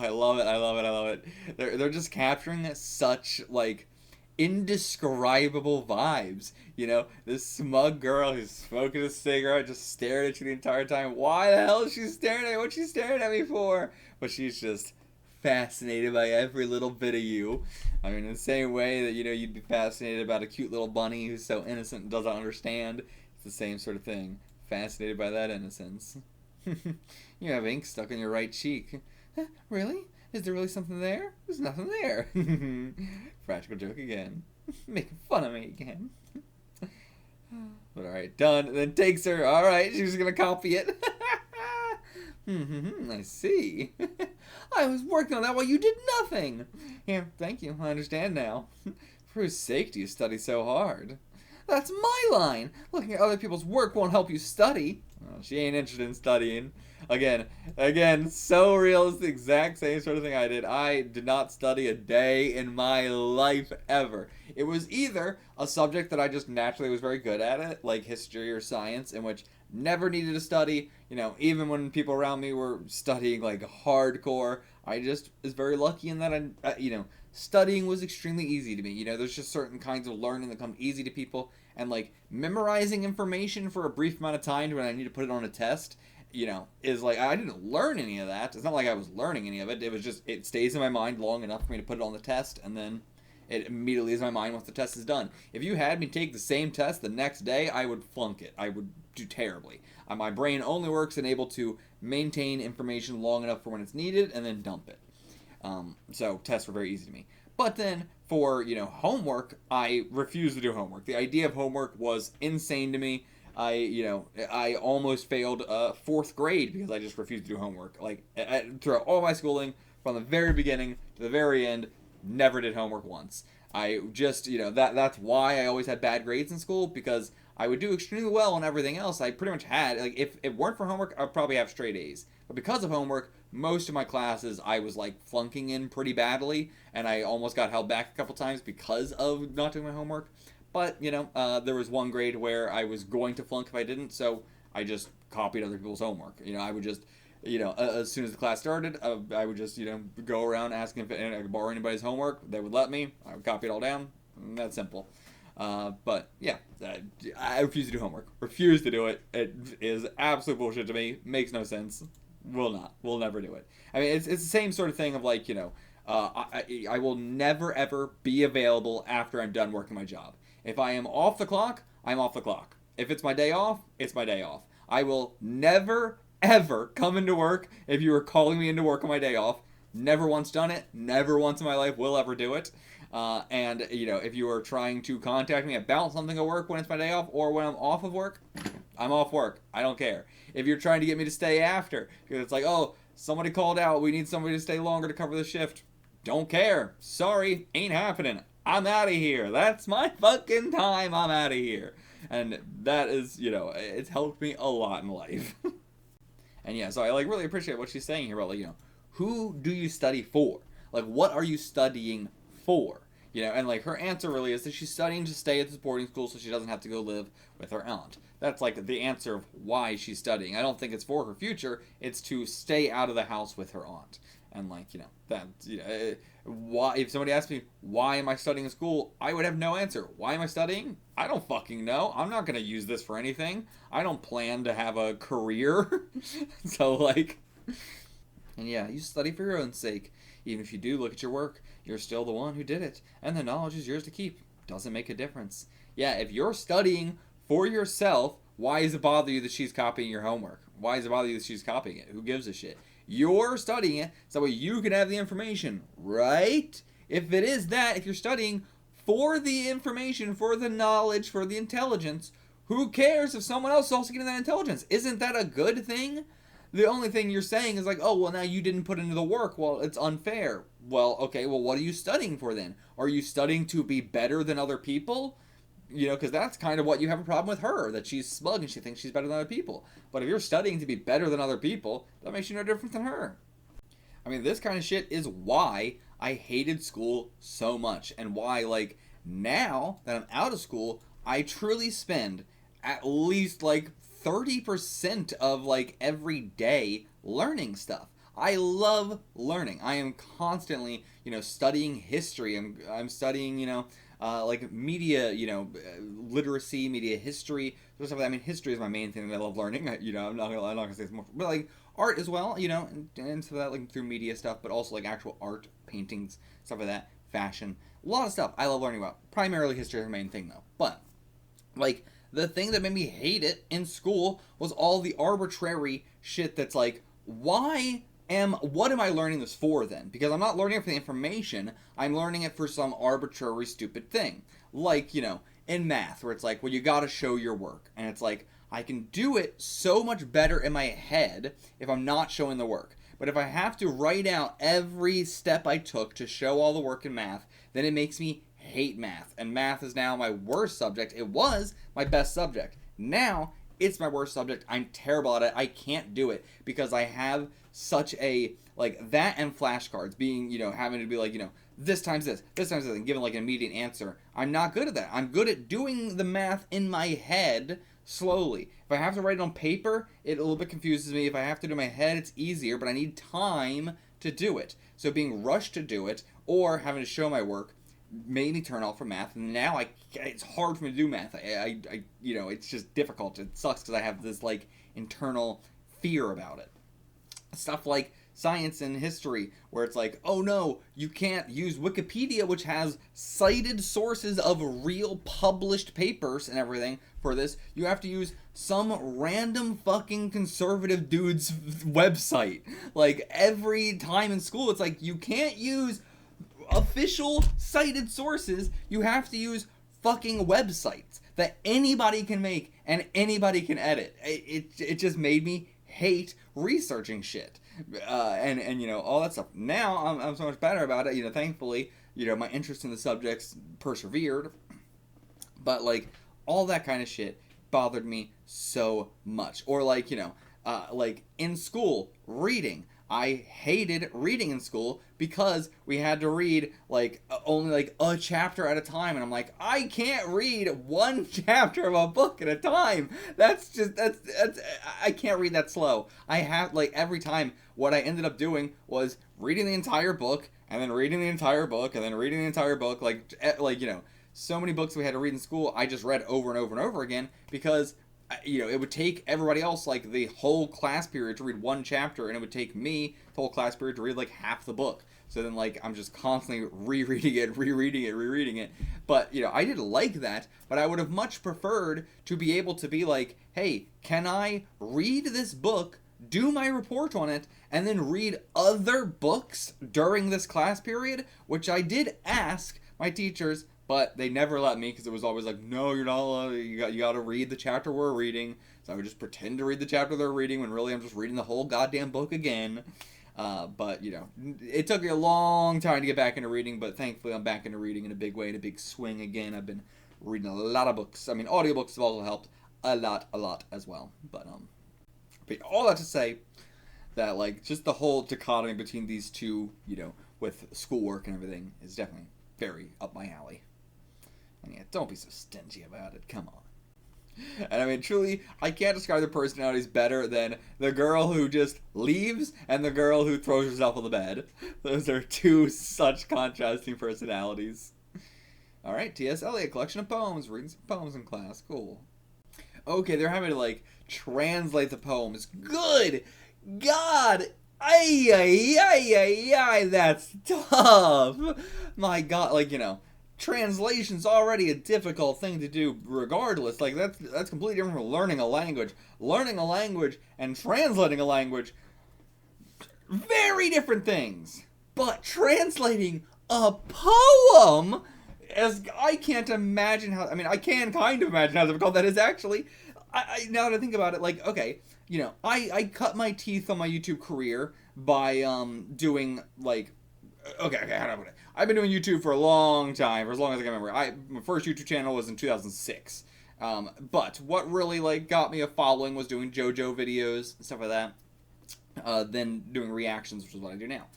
love it. They're just capturing such like indescribable vibes. This smug girl who's smoking a cigarette, just staring at you the entire time. Why the hell is she staring at me? What's she staring at me for? But she's just fascinated by every little bit of you. I mean, in the same way that you'd be fascinated about a cute little bunny who's so innocent and doesn't understand. It's the same sort of thing. Fascinated by that innocence. You have ink stuck in your right cheek. Really? Is there really something there? There's nothing there. Practical joke again. Making fun of me again. But alright, done. And then takes her. Alright, she was going to copy it. I see. I was working on that while you did nothing. Yeah, thank you. I understand now. For whose sake do you study so hard? That's my line. Looking at other people's work won't help you study. Oh, she ain't interested in studying. Again, so real. It's the exact same sort of thing I did. I did not study a day in my life ever. It was either a subject that I just naturally was very good at it, like history or science, in which never needed to study. Even when people around me were studying like hardcore, I just was very lucky in that studying was extremely easy to me. There's just certain kinds of learning that come easy to people. And, like, memorizing information for a brief amount of time when I need to put it on a test, is like, I didn't learn any of that. It's not like I was learning any of it. It was just, it stays in my mind long enough for me to put it on the test, and then it immediately is in my mind once the test is done. If you had me take the same test the next day, I would flunk it. I would do terribly. My brain only works and able to maintain information long enough for when it's needed and then dump it. So tests were very easy to me. But then for, homework, I refused to do homework. The idea of homework was insane to me. I almost failed 4th grade because I just refused to do homework. Like, throughout all my schooling, from the very beginning to the very end, never did homework once. I just, that's why I always had bad grades in school, because I would do extremely well on everything else. I pretty much had, like, if it weren't for homework, I'd probably have straight A's. But because of homework, most of my classes I was, like, flunking in pretty badly, and I almost got held back a couple times because of not doing my homework. But, there was one grade where I was going to flunk if I didn't, so I just copied other people's homework. I would just, as soon as the class started, I would just, go around asking if I could borrow anybody's homework. They would let me. I would copy it all down. That's simple. But, yeah, I refuse to do homework. Refuse to do it. It is absolute bullshit to me. Makes no sense. Will not. Will never do it. I mean, it's the same sort of thing of, like, I will never, ever be available after I'm done working my job. If I am off the clock, I'm off the clock. If it's my day off, it's my day off. I will never, ever come into work if you are calling me into work on my day off. Never once done it. Never once in my life will ever do it. And, if you are trying to contact me about something at work when it's my day off or when I'm off of work, I'm off work. I don't care. If you're trying to get me to stay after, because it's like, oh, somebody called out, we need somebody to stay longer to cover the shift. Don't care. Sorry, ain't happening. I'm out of here. That's my fucking time. I'm out of here. And that is, it's helped me a lot in life. And yeah, so I, like, really appreciate what she's saying here about, like, who do you study for? Like, what are you studying for? And, like, her answer really is that she's studying to stay at this boarding school so she doesn't have to go live with her aunt. That's, like, the answer of why she's studying. I don't think it's for her future. It's to stay out of the house with her aunt. And, like, why, if somebody asked me, why am I studying in school, I would have no answer. Why am I studying? I don't fucking know. I'm not going to use this for anything. I don't plan to have a career. So, like, and yeah, you study for your own sake. Even if you do look at your work, you're still the one who did it. And the knowledge is yours to keep. Doesn't make a difference. Yeah, if you're studying for yourself, why does it bother you that she's copying your homework? Why does it bother you that she's copying it? Who gives a shit? You're studying it so that way you can have the information, right? If it is that, if you're studying for the information, for the knowledge, for the intelligence, who cares if someone else is also getting that intelligence? Isn't that a good thing? The only thing you're saying is like, oh, well, now you didn't put into the work. Well, it's unfair. Well, okay, well, what are you studying for then? Are you studying to be better than other people? Because that's kind of what you have a problem with her, that she's smug and she thinks she's better than other people. But if you're studying to be better than other people, that makes you no different than her. I mean, this kind of shit is why I hated school so much. And why, like, now that I'm out of school, I truly spend at least, like, 30% of, like, every day learning stuff. I love learning. I am constantly, studying history. I'm studying, like media, literacy, media history, stuff like that. I mean, history is my main thing that I love learning. I'm not gonna say it's more, but like art as well, and so that like through media stuff, but also like actual art, paintings, stuff like that, fashion, a lot of stuff I love learning about. Primarily history is my main thing though. But like the thing that made me hate it in school was all the arbitrary shit that's like, what am I learning this for then? Because I'm not learning it for the information, I'm learning it for some arbitrary stupid thing. Like, in math, where it's like, well, you gotta show your work. And it's like, I can do it so much better in my head if I'm not showing the work. But if I have to write out every step I took to show all the work in math, then it makes me hate math. And math is now my worst subject. It was my best subject. Now, it's my worst subject. I'm terrible at it. I can't do it because I have such a, like, that and flashcards being, having to be like, this times this times this, and giving like an immediate answer. I'm not good at that. I'm good at doing the math in my head slowly. If I have to write it on paper, it a little bit confuses me. If I have to do it in my head, it's easier, but I need time to do it. So being rushed to do it or having to show my work made me turn off from math, and now it's hard for me to do math. It's just difficult. It sucks because I have this like internal fear about it. Stuff like science and history, where it's like, oh no, you can't use Wikipedia, which has cited sources of real published papers and everything for this. You have to use some random fucking conservative dude's website. Like every time in school, it's like, you can't use official cited sources. You have to use fucking websites that anybody can make and anybody can edit. It just made me hate researching shit, and you know, all that stuff. Now I'm so much better about it. You know, thankfully, you know, my interest in the subjects persevered, but like all that kind of shit bothered me so much. Or like, you know, like in school, reading. I hated reading in school because we had to read like only like a chapter at a time, and I'm like, I can't read one chapter of a book at a time. That's I can't read that slow. I have like every time what I ended up doing was reading the entire book and then reading the entire book and then reading the entire book, like you know, so many books we had to read in school I just read over and over and over again because, you know, it would take everybody else like the whole class period to read one chapter, and it would take me the whole class period to read like half the book. So then like I'm just constantly rereading it. But, you know, I didn't like that, but I would have much preferred to be able to be like, hey, can I read this book, do my report on it, and then read other books during this class period? Which I did ask my teachers, but they never let me, because it was always like, no, you're not allowed, you got to read the chapter we're reading. So I would just pretend to read the chapter they're reading when really I'm just reading the whole goddamn book again. But, you know, it took me a long time to get back into reading, but thankfully I'm back into reading in a big way, in a big swing again. I've been reading a lot of books. I mean, audiobooks have also helped a lot as well. But all that to say that, like, just the whole dichotomy between these two, you know, with schoolwork and everything is definitely very up my alley. And yeah, don't be so stingy about it. Come on. And I mean, truly, I can't describe their personalities better than the girl who just leaves and the girl who throws herself on the bed. Those are two such contrasting personalities. Alright, T.S. Eliot, collection of poems. Reading some poems in class. Cool. Okay, they're having to, like, translate the poems. Good God! Ay, that's tough! My God, like, you know, translation's already a difficult thing to do regardless. Like, that's completely different from learning a language. Learning a language and translating a language, very different things. But translating a poem, as I can't imagine how, I mean, I can kind of imagine how difficult that is actually. Now that I think about it, like, okay, you know, I cut my teeth on my YouTube career by doing, like, okay, how do I put it? I've been doing YouTube for a long time, for as long as I can remember. My first YouTube channel was in 2006. But what really, like, got me a following was doing JoJo videos and stuff like that. Then doing reactions, which is what I do now.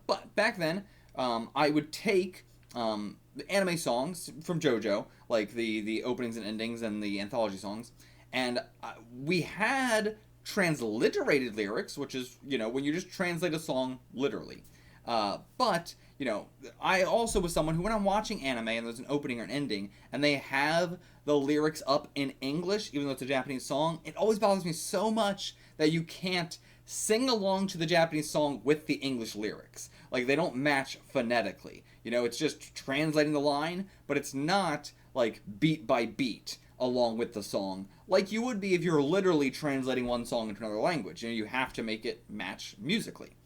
But back then, I would take the anime songs from JoJo, like the openings and endings and the anthology songs, and we had transliterated lyrics, which is, you know, when you just translate a song literally. But, you know, I also was someone who, when I'm watching anime and there's an opening or an ending, and they have the lyrics up in English, even though it's a Japanese song, it always bothers me so much that you can't sing along to the Japanese song with the English lyrics. Like, they don't match phonetically. You know, it's just translating the line, but it's not, like, beat by beat along with the song, like you would be if you're literally translating one song into another language. You know, you have to make it match musically.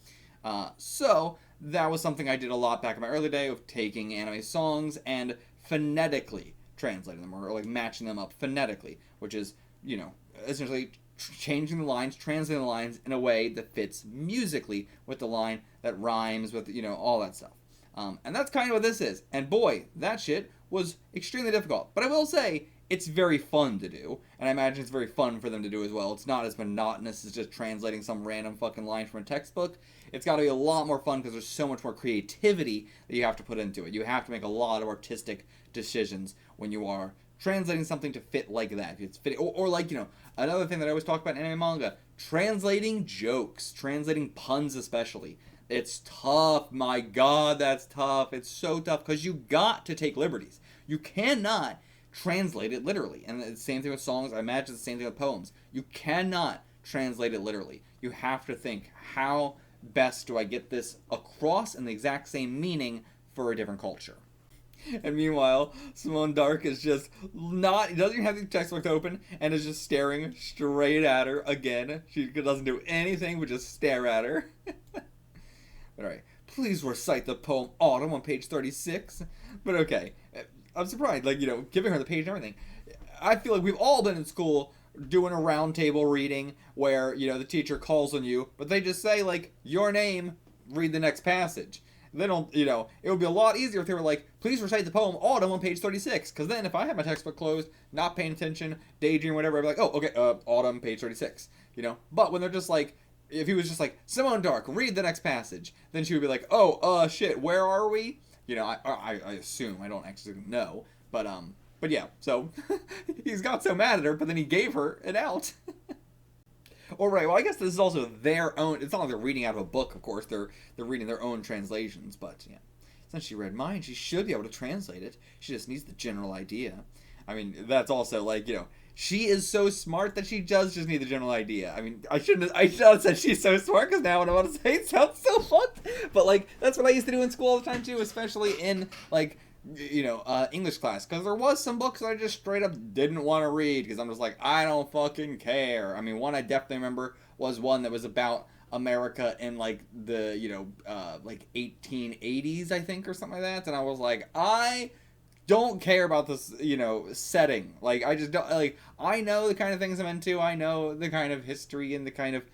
So that was something I did a lot back in my early day of taking anime songs and phonetically translating them, or like matching them up phonetically, which is, you know, essentially changing the lines, translating the lines in a way that fits musically with the line, that rhymes with, you know, all that stuff. And that's kind of what this is. And boy, that shit was extremely difficult. But I will say, it's very fun to do, and I imagine it's very fun for them to do as well. It's not as monotonous as just translating some random fucking line from a textbook. It's got to be a lot more fun because there's so much more creativity that you have to put into it. You have to make a lot of artistic decisions when you are translating something to fit like that. It's fitting, or like, you know, another thing that I always talk about in anime manga, translating jokes, translating puns especially. It's tough. My God, that's tough. It's so tough because you got to take liberties. You cannot translate it literally. And the same thing with songs. I imagine the same thing with poems. You cannot translate it literally. You have to think, how best do I get this across in the exact same meaning for a different culture? And meanwhile, Simone Dark is just not, doesn't even have the textbook open and is just staring straight at her again. She doesn't do anything but just stare at her. But alright, please recite the poem Autumn on page 36. But okay, I'm surprised, like, giving her the page and everything. I feel like we've all been in school doing a round table reading where, the teacher calls on you, but they just say, like, your name, read the next passage. They don't, it would be a lot easier if they were like, please recite the poem Autumn on page 36. Because then if I had my textbook closed, not paying attention, daydreaming, whatever, I'd be like, oh, okay, Autumn, page 36. But when they're just like, if he was just like, Simone Dark, read the next passage, then she would be like, oh, shit, where are we? I assume, I don't actually know. But yeah, so he's got so mad at her, but then he gave her an out. All right, well, I guess this is also their own. It's not like they're reading out of a book, of course. They're reading their own translations, but yeah. Since she read mine, she should be able to translate it. She just needs the general idea. I mean, that's also like, she is so smart that she does just need the general idea. I mean, I should have said she's so smart, because now what I want to say sounds so fucked. But, like, that's what I used to do in school all the time, too, especially in, like, English class, because there was some books that I just straight up didn't want to read, because I'm just like, I don't fucking care. I mean, one I definitely remember was one that was about America in, like, the, like, 1880s, I think, or something like that, and I was like, I don't care about this, setting. Like, I just don't, like, I know the kind of things I'm into, I know the kind of history and the kind of,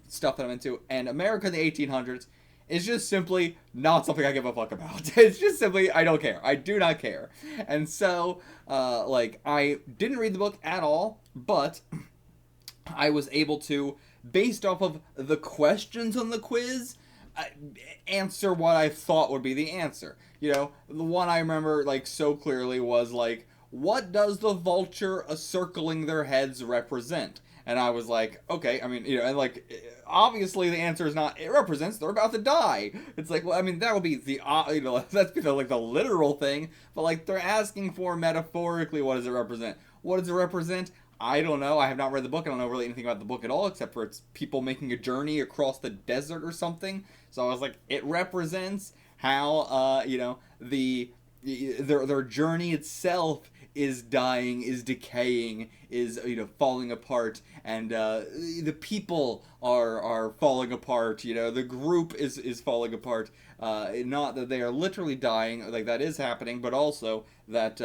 stuff that I'm into, and America in the 1800s is just simply not something I give a fuck about. It's just simply, I don't care. I do not care. And so, like, I didn't read the book at all, but I was able to, based off of the questions on the quiz, answer what I thought would be the answer. The one I remember, like, so clearly was, like, what does the vulture circling their heads represent? And I was like, okay, I mean, and like, obviously the answer is not, it represents they're about to die. It's like, well, I mean, that would be the, that's be the, like, the literal thing, but, like, they're asking for metaphorically, what does it represent? What does it represent? I don't know. I have not read the book. I don't know really anything about the book at all, except for it's people making a journey across the desert or something. So I was like, it represents how, their journey itself is dying, is decaying, is, falling apart, and the people are falling apart, the group is falling apart, not that they are literally dying, like that is happening, but also that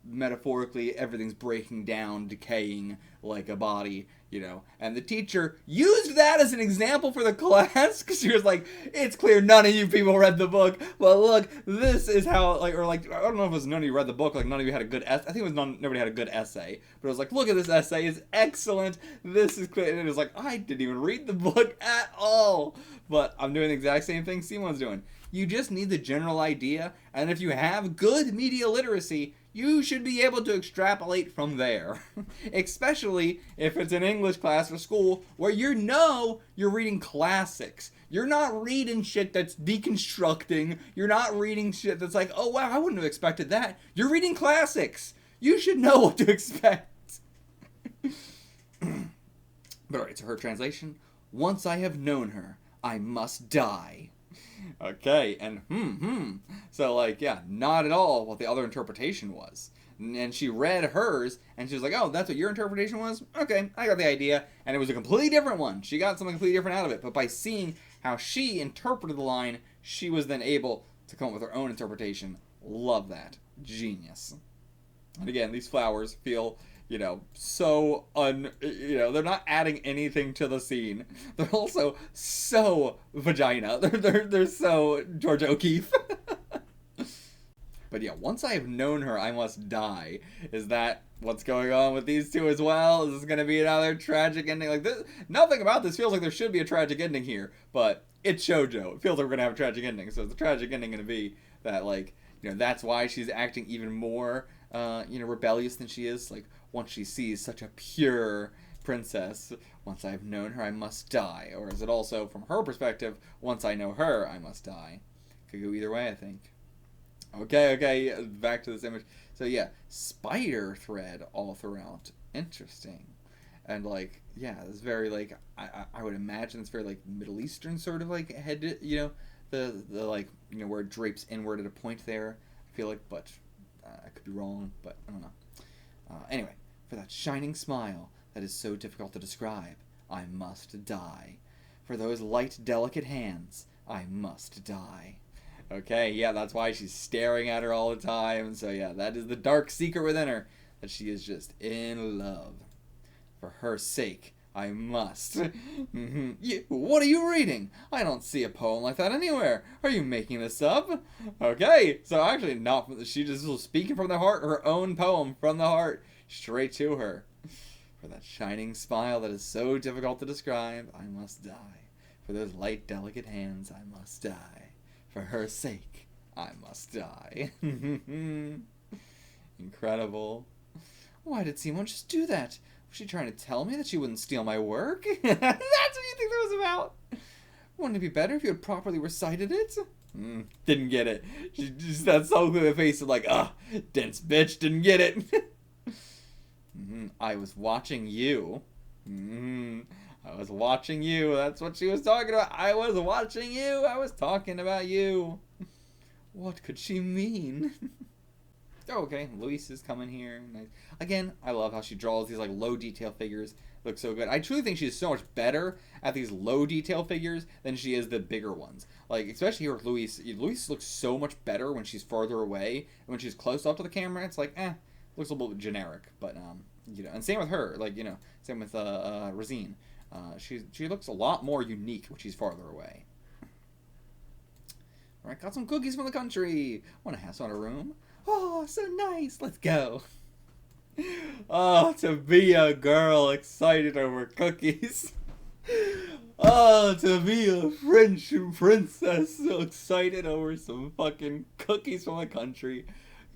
metaphorically everything's breaking down, decaying like a body, and the teacher used that as an example for the class, because she was like, it's clear none of you people read the book, but look, this is how, like, or like, I don't know if it was none of you read the book, like none of you had a good essay, I think it was nobody had a good essay, but it was like, look at this essay, it's excellent, this is clear, and it was like, I didn't even read the book at all, but I'm doing the exact same thing Simon's doing. You just need the general idea, and if you have good media literacy, you should be able to extrapolate from there. Especially if it's an English class or school where you're reading classics. You're not reading shit that's deconstructing. You're not reading shit that's like, oh wow, I wouldn't have expected that. You're reading classics. You should know what to expect. But alright, so her translation. Once I have known her, I must die. Okay, and so, like, yeah, not at all what the other interpretation was. And she read hers, and she was like, oh, that's what your interpretation was? Okay, I got the idea. And it was a completely different one. She got something completely different out of it. But by seeing how she interpreted the line, she was then able to come up with her own interpretation. Love that. Genius. And again, these flowers feel, so they're not adding anything to the scene. They're also so vagina. They're so Georgia O'Keeffe. But yeah, once I have known her, I must die. Is that what's going on with these two as well? Is this going to be another tragic ending? Like, this, nothing about this feels like there should be a tragic ending here, but it's shoujo. It feels like we're going to have a tragic ending. So is the tragic ending going to be that, like, that's why she's acting even more, rebellious than she is? Like, once she sees such a pure princess, once I've known her, I must die. Or is it also, from her perspective, once I know her, I must die? Could go either way, I think. Okay, back to this image. So yeah, spider thread all throughout. Interesting. And like, yeah, it's very like, I would imagine it's very like Middle Eastern sort of like head, the like, where it drapes inward at a point there. I feel like, but I could be wrong, but I don't know. Anyway, for that shining smile that is so difficult to describe, I must die. For those light, delicate hands I must die. Okay, yeah, that's why she's staring at her all the time. So yeah, that is the dark secret within her, that she is just in love. For her sake, I must. What are you reading? I don't see a poem like that anywhere. Are you making this up? Okay, so actually not from she just was speaking from the heart, her own poem from the heart, straight to her. For that shining smile that is so difficult to describe, I must die. For those light, delicate hands, I must die. For her sake, I must die. Incredible. Why did Simone just do that? Was she trying to tell me that she wouldn't steal my work? That's what you think that was about? Wouldn't it be better if you had properly recited it? Didn't get it. She just that so with the face of like, dense bitch, didn't get it. I was watching you. I was watching you. That's what she was talking about. I was watching you. I was talking about you. What could she mean? Oh, okay. Luis is coming here. Nice. Again, I love how she draws these like low detail figures. Look so good. I truly think she's so much better at these low detail figures than she is the bigger ones. Like, especially here with Luis. Luis looks so much better when she's farther away. And when she's close up to the camera, it's like, looks a little bit generic. But, you know, and same with her. Like, you know, same with Rosine. She looks a lot more unique when she's farther away. Alright, got some cookies from the country. Want to have some in a room? Oh, so nice. Let's go. Oh, to be a girl excited over cookies. Oh, to be a French princess so excited over some fucking cookies from the country.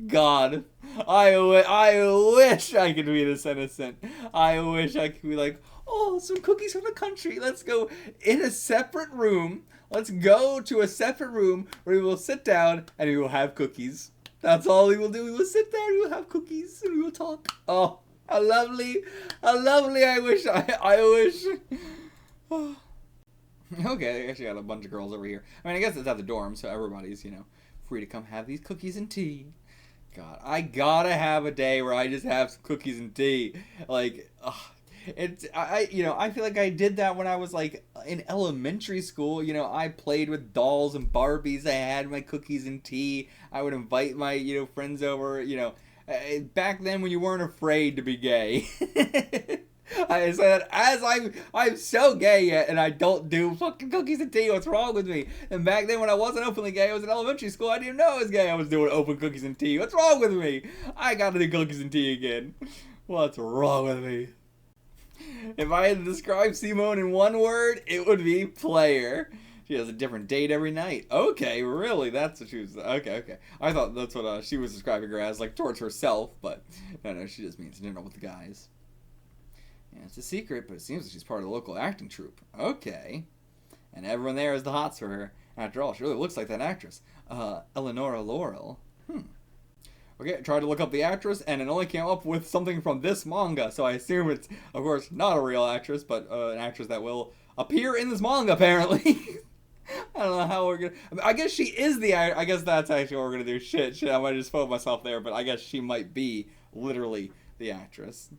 God, I wish I could be this innocent. I wish I could be like, oh, some cookies from the country. Let's go in a separate room. Let's go to a separate room where we will sit down and we will have cookies. That's all we will do. We will sit there, we will have cookies, and we will talk. Oh, how lovely. How lovely. I wish. Okay, I actually got a bunch of girls over here. I mean, I guess it's at the dorm, so everybody's, you know, free to come have these cookies and tea. God, I gotta have a day where I just have some cookies and tea. Like, you know, I feel like I did that when I was like in elementary school. You know, I played with dolls and Barbies. I had my cookies and tea. I would invite my, you know, friends over. You know, back then when you weren't afraid to be gay. I said, as I'm so gay yet, and I don't do fucking cookies and tea. What's wrong with me? And back then when I wasn't openly gay, I was in elementary school. I didn't even know I was gay. I was doing open cookies and tea. What's wrong with me? I gotta do cookies and tea again. What's wrong with me? If I had to describe Simone in one word, it would be player. She has a different date every night. Okay, really? That's what she was... Okay. I thought that's what she was describing her as, like, towards herself. But, no, she just means dinner with the guys. Yeah, it's a secret, but it seems like she's part of the local acting troupe. Okay. And everyone there is the hots for her. After all, she really looks like that actress. Eleonora Laurel. Okay, I tried to look up the actress, and it only came up with something from this manga, so I assume it's, of course, not a real actress, but an actress that will appear in this manga, apparently. I don't know how we're gonna... I guess she is the... I guess that's actually what we're gonna do. Shit, I might just phone myself there, but I guess she might be literally the actress.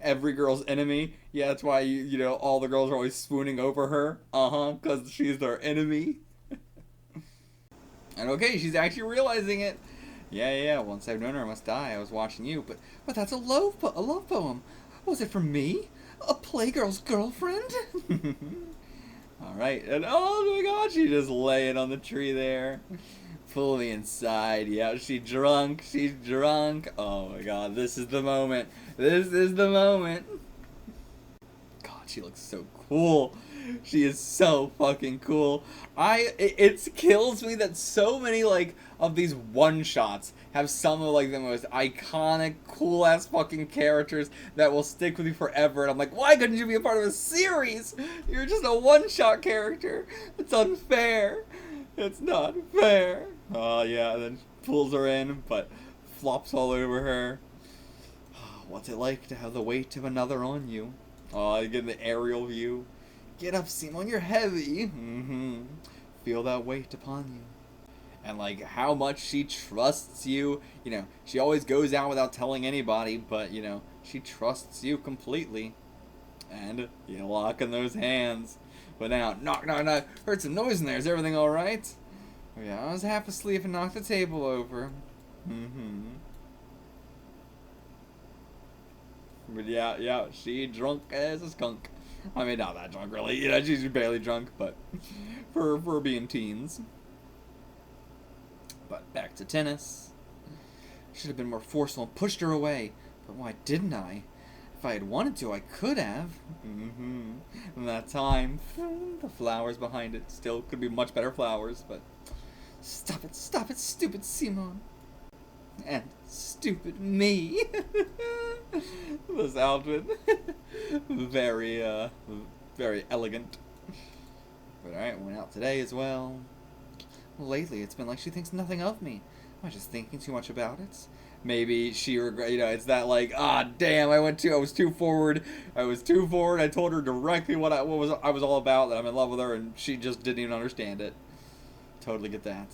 Every girl's enemy. Yeah, that's why, you know, all the girls are always swooning over her. Because she's their enemy. And okay, she's actually realizing it. Yeah, once I've known her, I must die. I was watching you, but that's a love poem. Was it from me? A playgirl's girlfriend? Alright, and oh my god, she's just laying on the tree there. Fully inside. Yeah, she's drunk. Oh my god, this is the moment. God, she looks so cool. She is so fucking cool. It kills me that so many, like, of these one-shots have some of, like, the most iconic, cool-ass fucking characters that will stick with you forever. And I'm like, why couldn't you be a part of a series? You're just a one-shot character. It's unfair. It's not fair. Oh, yeah, and then pulls her in, but flops all over her. What's it like to have the weight of another on you? Oh, you get the aerial view. Get up, Simone, you're heavy. Feel that weight upon you. And, like, how much she trusts you. You know, she always goes out without telling anybody, but, you know, she trusts you completely. And you lock in those hands. But now, knock, knock, knock. Heard some noise in there. Is everything alright? Oh, yeah, I was half asleep and knocked the table over. But yeah, she drunk as a skunk. I mean, not that drunk, really. You know, she's barely drunk, but for being teens. But back to tennis. Should have been more forceful and pushed her away. But why didn't I? If I had wanted to, I could have. And that time, the flowers behind it still could be much better flowers, but stop it, stupid Simon. And stupid me. This outfit. Very elegant. But alright, went out today as well. Lately, it's been like she thinks nothing of me. Am I just thinking too much about it? Maybe she regret, you know, it's that like, damn, I was too forward. I told her directly what I was all about, that I'm in love with her, and she just didn't even understand it. Totally get that.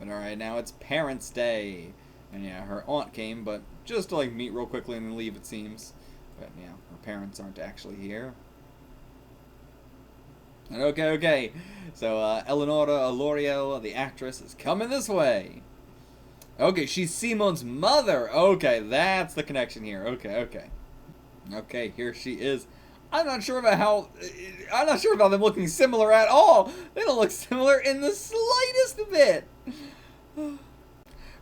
But alright, now it's Parents' Day. And yeah, her aunt came, but just to like meet real quickly and then leave, it seems. But yeah, her parents aren't actually here. And okay. So Eleonora Alorio, the actress, is coming this way. Okay, she's Simon's mother. Okay, that's the connection here. Okay, here she is. I'm not sure about them looking similar at all. They don't look similar in the slightest bit.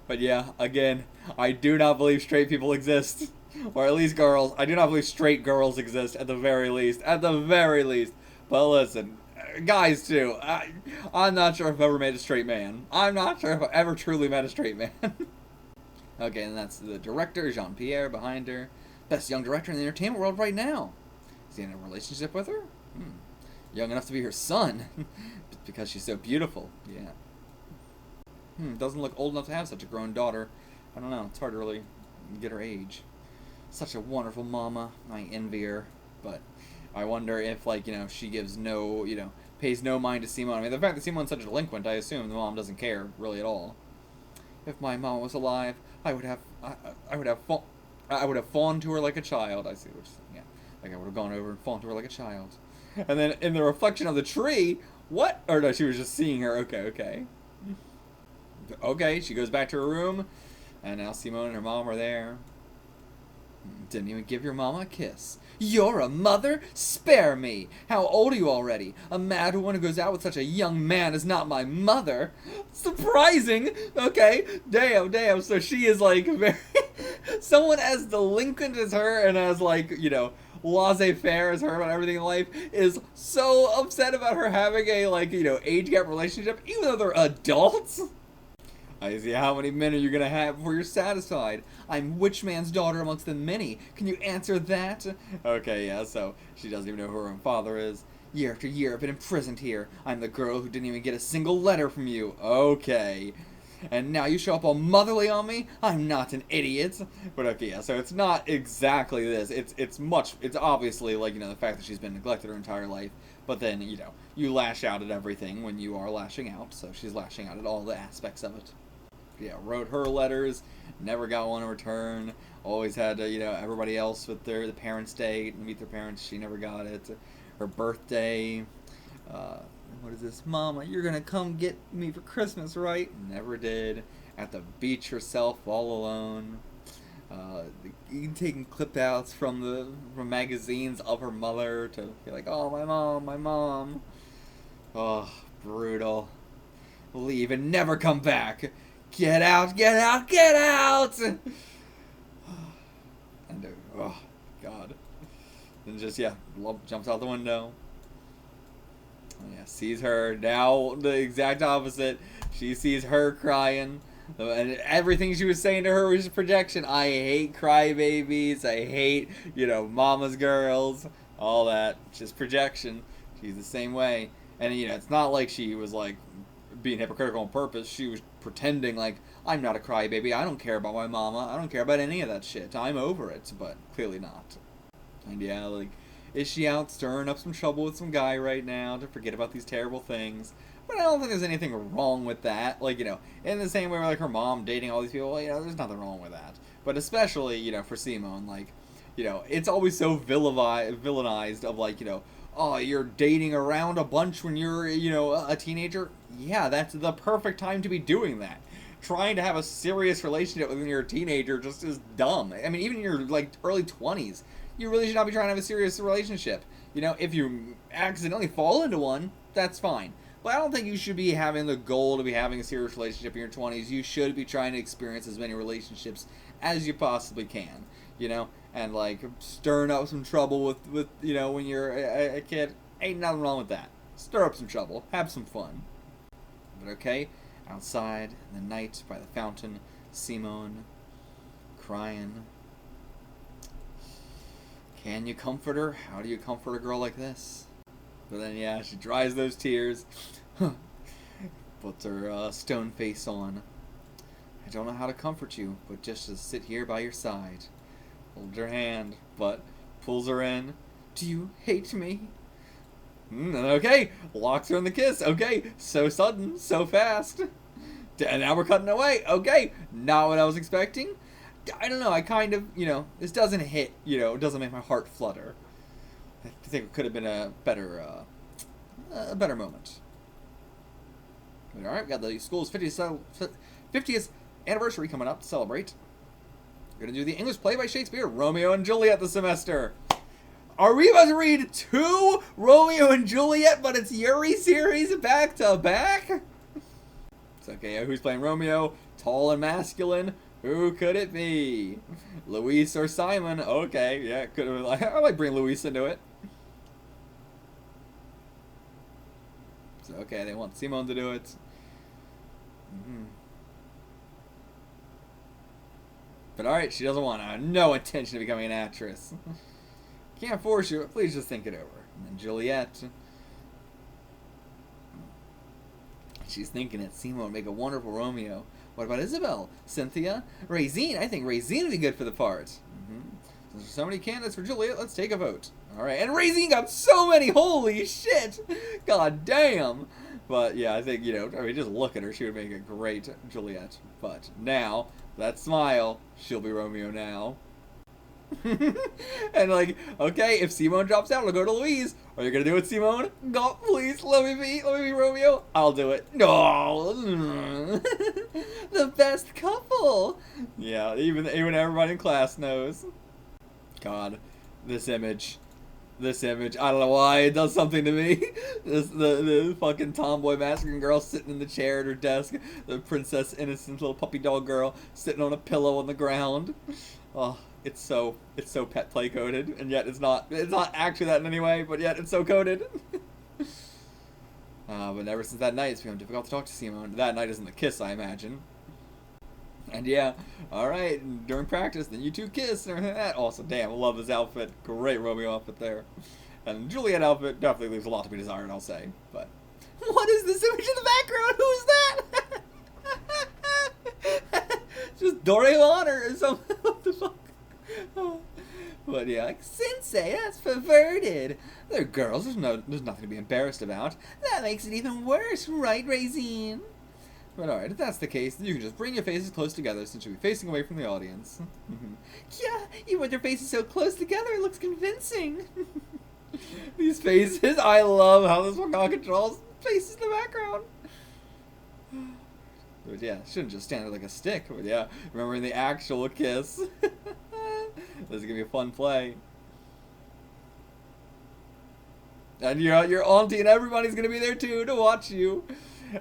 But yeah, again, I do not believe straight people exist. Or at least girls. I do not believe straight girls exist, at the very least. But listen, guys too. I'm not sure if I've ever met a straight man. I'm not sure if I've ever truly met a straight man. Okay, and that's the director, Jean-Pierre, behind her. Best young director in the entertainment world right now. Is he in a relationship with her? Young enough to be her son. Because she's so beautiful. Yeah. Doesn't look old enough to have such a grown daughter. I don't know. It's hard to really get her age. Such a wonderful mama. I envy her. But I wonder if, like, you know, she gives no, you know, pays no mind to Simon. I mean, the fact that Simon's such a delinquent, I assume the mom doesn't care really at all. If my mom was alive, I would have fawned to her like a child. I see what you're saying. Yeah, like I would have gone over and fawned to her like a child. And then in the reflection of the tree, what? Or no, she was just seeing her. Okay, she goes back to her room, and now Simone and her mom are there. Didn't even give your mama a kiss. You're a mother? Spare me! How old are you already? A mad woman who goes out with such a young man is not my mother. Surprising! Okay, damn. So she is like very... someone as delinquent as her and as like, you know, laissez-faire as her about everything in life is so upset about her having a, like, you know, age gap relationship, even though they're adults. I see. How many men are you gonna have before you're satisfied? I'm which man's daughter amongst the many? Can you answer that? Okay, yeah, so she doesn't even know who her own father is. Year after year I've been imprisoned here. I'm the girl who didn't even get a single letter from you. Okay. And now you show up all motherly on me? I'm not an idiot. But okay, yeah, so it's not exactly this. It's obviously, like, you know, the fact that she's been neglected her entire life. But then, you know, you lash out at everything when you are lashing out. So she's lashing out at all the aspects of it. Yeah, wrote her letters, never got one in return. Always had to, you know, everybody else with the parents' day, meet their parents, she never got it. Her birthday, what is this? Mama, you're gonna come get me for Christmas, right? Never did. At the beach herself, all alone. Taking clip outs from magazines of her mother to be like, oh, my mom. Oh, brutal. Leave and never come back. Get out! And oh, God. And just, yeah, jumps out the window. Yeah, sees her. Now, the exact opposite. She sees her crying. And everything she was saying to her was projection. I hate crybabies. I hate, you know, mama's girls. All that. Just projection. She's the same way. And, you know, it's not like she was, like, being hypocritical on purpose. She was pretending like, I'm not a crybaby. I don't care about my mama. I don't care about any of that shit. I'm over it. But clearly not. And yeah, like, is she out stirring up some trouble with some guy right now to forget about these terrible things? But I don't think there's anything wrong with that. Like, you know, in the same way where, like, her mom dating all these people, well, you know, there's nothing wrong with that. But especially, you know, for Simone, like, you know, it's always so villainized of, like, you know, oh, you're dating around a bunch when you're, you know, a teenager. Yeah, that's the perfect time to be doing that. Trying to have a serious relationship when you're a teenager just is dumb. I mean, even in your, like, early 20s, you really should not be trying to have a serious relationship. You know, if you accidentally fall into one, that's fine. But I don't think you should be having the goal to be having a serious relationship in your 20s. You should be trying to experience as many relationships as you possibly can, you know? And, like, stirring up some trouble with you know, when you're a kid, ain't nothing wrong with that. Stir up some trouble. Have some fun. But okay, outside in the night by the fountain, Simone crying. Can you comfort her? How do you comfort a girl like this? But then, yeah, she dries those tears, puts her stone face on. I don't know how to comfort you, but just to sit here by your side. Holds her hand, but pulls her in. Do you hate me? Okay, locks her in the kiss. Okay, so sudden, so fast. And now we're cutting away. Okay, not what I was expecting. I don't know, I kind of, you know, this doesn't hit, you know, it doesn't make my heart flutter. I think it could have been a better moment. But alright, we got the school's 50th anniversary coming up to celebrate. We're going to do the English play by Shakespeare, Romeo and Juliet this semester. Are we about to read 2 Romeo and Juliet, but it's Yuri series back to back? It's okay, who's playing Romeo? Tall and masculine. Who could it be? Luis or Simon? Okay, yeah, could have. I like bring Luis into it. So okay, they want Simone to do it. But alright, she doesn't want to. No intention of becoming an actress. Can't force you, but please just think it over. And then Juliet. She's thinking it. Simone would make a wonderful Romeo. What about Isabel? Cynthia? Raisin? I think Raisin would be good for the part. Since there's so many candidates for Juliet, let's take a vote. Alright, and Raisin got so many! Holy shit! God damn! But yeah, I think, you know, I mean, just look at her. She would make a great Juliet. But now, that smile, she'll be Romeo now. And like, okay, if Simone drops out, I'll go to Louise. Are you gonna do it, Simone? God, please, let me be Romeo. I'll do it. No, the best couple. Yeah, even everybody in class knows. God, this image. I don't know why it does something to me. The fucking tomboy masculine girl sitting in the chair at her desk. The princess innocent little puppy dog girl sitting on a pillow on the ground. Oh, it's so pet play coded, and yet it's not actually that in any way, but yet it's so coded. But ever since that night, it's become difficult to talk to Simone. That night isn't the kiss, I imagine. And yeah, alright, during practice, then you two kiss and everything like that. Also, damn, I love this outfit. Great Romeo outfit there. And Juliet outfit definitely leaves a lot to be desired, I'll say. But what is this image in the background? Who's that? Just Doraemon or something. What the fuck? Oh. But yeah, like, Sensei, that's perverted. They're girls, there's nothing to be embarrassed about. That makes it even worse, right, Raisin? But alright, if that's the case, then you can just bring your faces close together since you'll be facing away from the audience. Yeah, even with your faces so close together, it looks convincing. These faces, I love how this one controls faces in the background. But yeah, shouldn't just stand there like a stick. But yeah, remembering the actual kiss. This is gonna be a fun play. And your auntie and everybody's gonna be there too to watch you.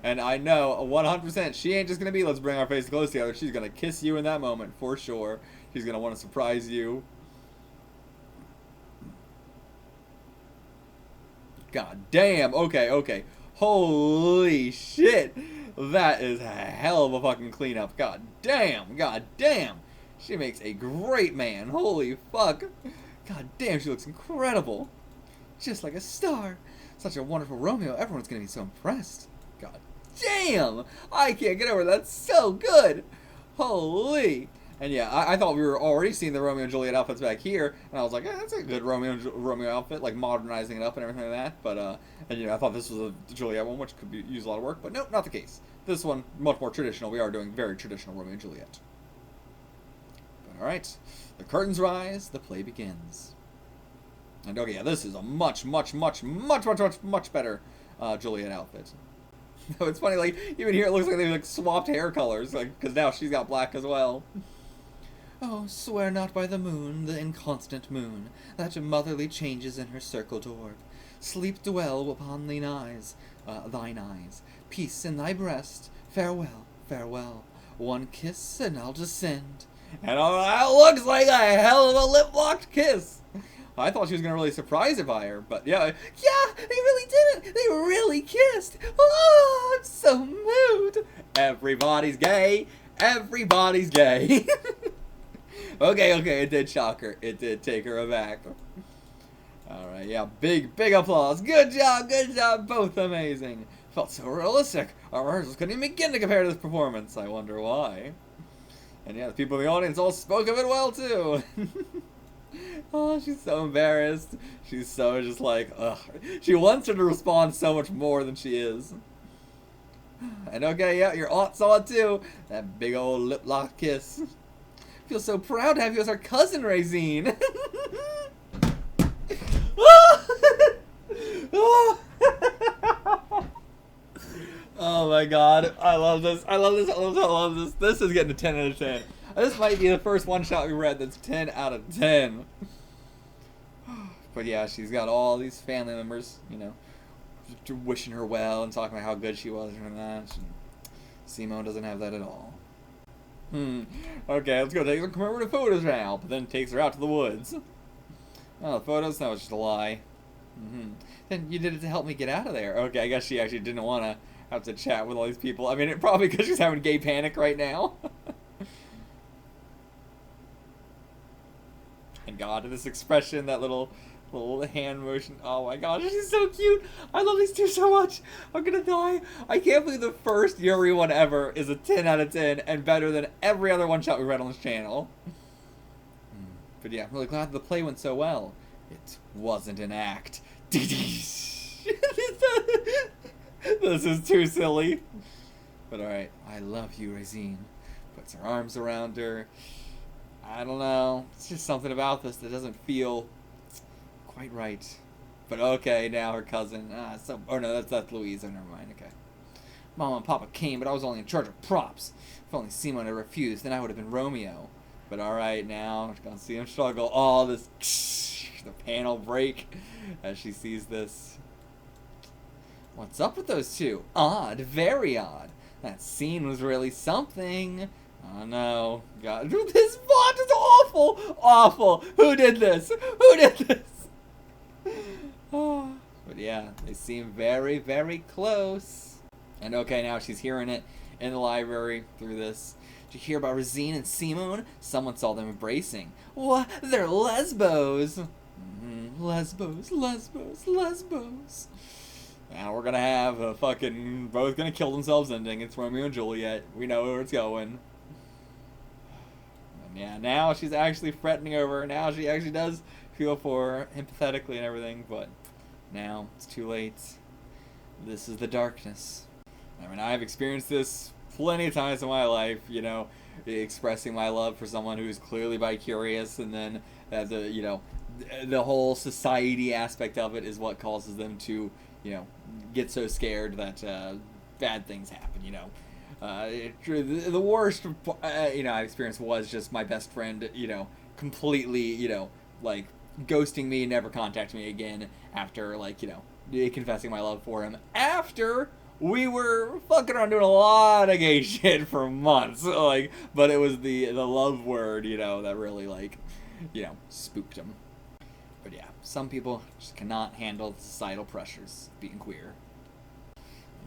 And I know 100% she ain't just gonna be, let's bring our faces close together. She's gonna kiss you in that moment for sure. She's gonna want to surprise you. God damn. Okay. Holy shit. That is a hell of a fucking cleanup. God damn. She makes a great man. Holy fuck. God damn, she looks incredible. Just like a star. Such a wonderful Romeo. Everyone's gonna be so impressed. God damn. I can't get over that. That's so good. Holy. And yeah, I thought we were already seeing the Romeo and Juliet outfits back here, and I was like, that's a good Romeo outfit, like modernizing it up and everything like that. But and you know, I thought this was a Juliet one, which could use a lot of work, but no, not the case. This one much more traditional. We are doing very traditional Romeo and Juliet. But all right, the curtains rise, the play begins. And okay, yeah, this is a much better Juliet outfit. No, it's funny, like, even here it looks like they like swapped hair colors, like, because now she's got black as well. Oh, swear not by the moon, the inconstant moon, that motherly changes in her circled orb. Sleep dwell upon thine eyes, peace in thy breast, farewell, farewell. One kiss and I'll descend. And that looks like a hell of a lip-locked kiss. I thought she was gonna really surprise it by her, but yeah, they really didn't. They really kissed. Oh, I'm so moved. Everybody's gay. Everybody's gay. Okay, it did shock her. It did take her aback. All right, yeah, big applause. Good job, both amazing. Felt so realistic. Our rehearsals couldn't even begin to compare to this performance. I wonder why. And yeah, the people in the audience all spoke of it well too. Oh, she's so embarrassed. She's so just like, ugh. She wants her to respond so much more than she is. And okay, yeah, your aunt saw it too. That big old lip-locked kiss. Feel so proud to have you as our cousin, Raisin. Oh my god, I love this. This is getting a 10 out of 10. This might be the first one-shot we read that's 10 out of 10. But yeah, she's got all these family members, you know, wishing her well and talking about how good she was and that. Simone doesn't have that at all. Okay, let's go take some commemorative photos now. But then takes her out to the woods. Oh, the photos? That was just a lie. Then you did it to help me get out of there. Okay, I guess she actually didn't want to have to chat with all these people. I mean, probably because she's having gay panic right now. And God, this expression, that little hand motion. Oh my gosh, she's so cute. I love these two so much. I'm gonna die. I can't believe the first Yuri one ever is a 10 out of 10 and better than every other one-shot we read on this channel. But yeah, I'm really glad the play went so well. It wasn't an act. This is too silly. But alright, I love you, Raisin. Puts her arms around her. I don't know. It's just something about this that doesn't feel quite right. But okay, now her cousin. Oh no, that's Louise. Oh, never mind. Okay. Mama and Papa came, but I was only in charge of props. If only Simone had refused, then I would have been Romeo. But alright, now we're gonna see him struggle. Oh, this the panel break as she sees this. What's up with those two? Odd, very odd. That scene was really something. Oh no, God, this font is awful, awful. Who did this? Who did this? Oh. But yeah, they seem very, very close. And okay, now she's hearing it in the library through this. Did you hear about Raisin and Simone? Someone saw them embracing. What? They're lesbos. Lesbos. Now we're gonna have a fucking both gonna kill themselves ending. It's Romeo and Juliet. We know where it's going. And yeah, now she's actually fretting over her. Now she actually does feel for her empathetically and everything, but now it's too late. This is the darkness. I mean, I've experienced this plenty of times in my life, you know, expressing my love for someone who's clearly bi-curious, and then the whole society aspect of it is what causes them to, you know, get so scared that bad things happen, you know. The worst, I experienced was just my best friend, you know, completely, you know, like, ghosting me, never contacting me again after, like, you know, confessing my love for him after we were fucking around doing a lot of gay shit for months, like, but it was the love word, you know, that really, like, you know, spooked him. But yeah, some people just cannot handle the societal pressures of being queer.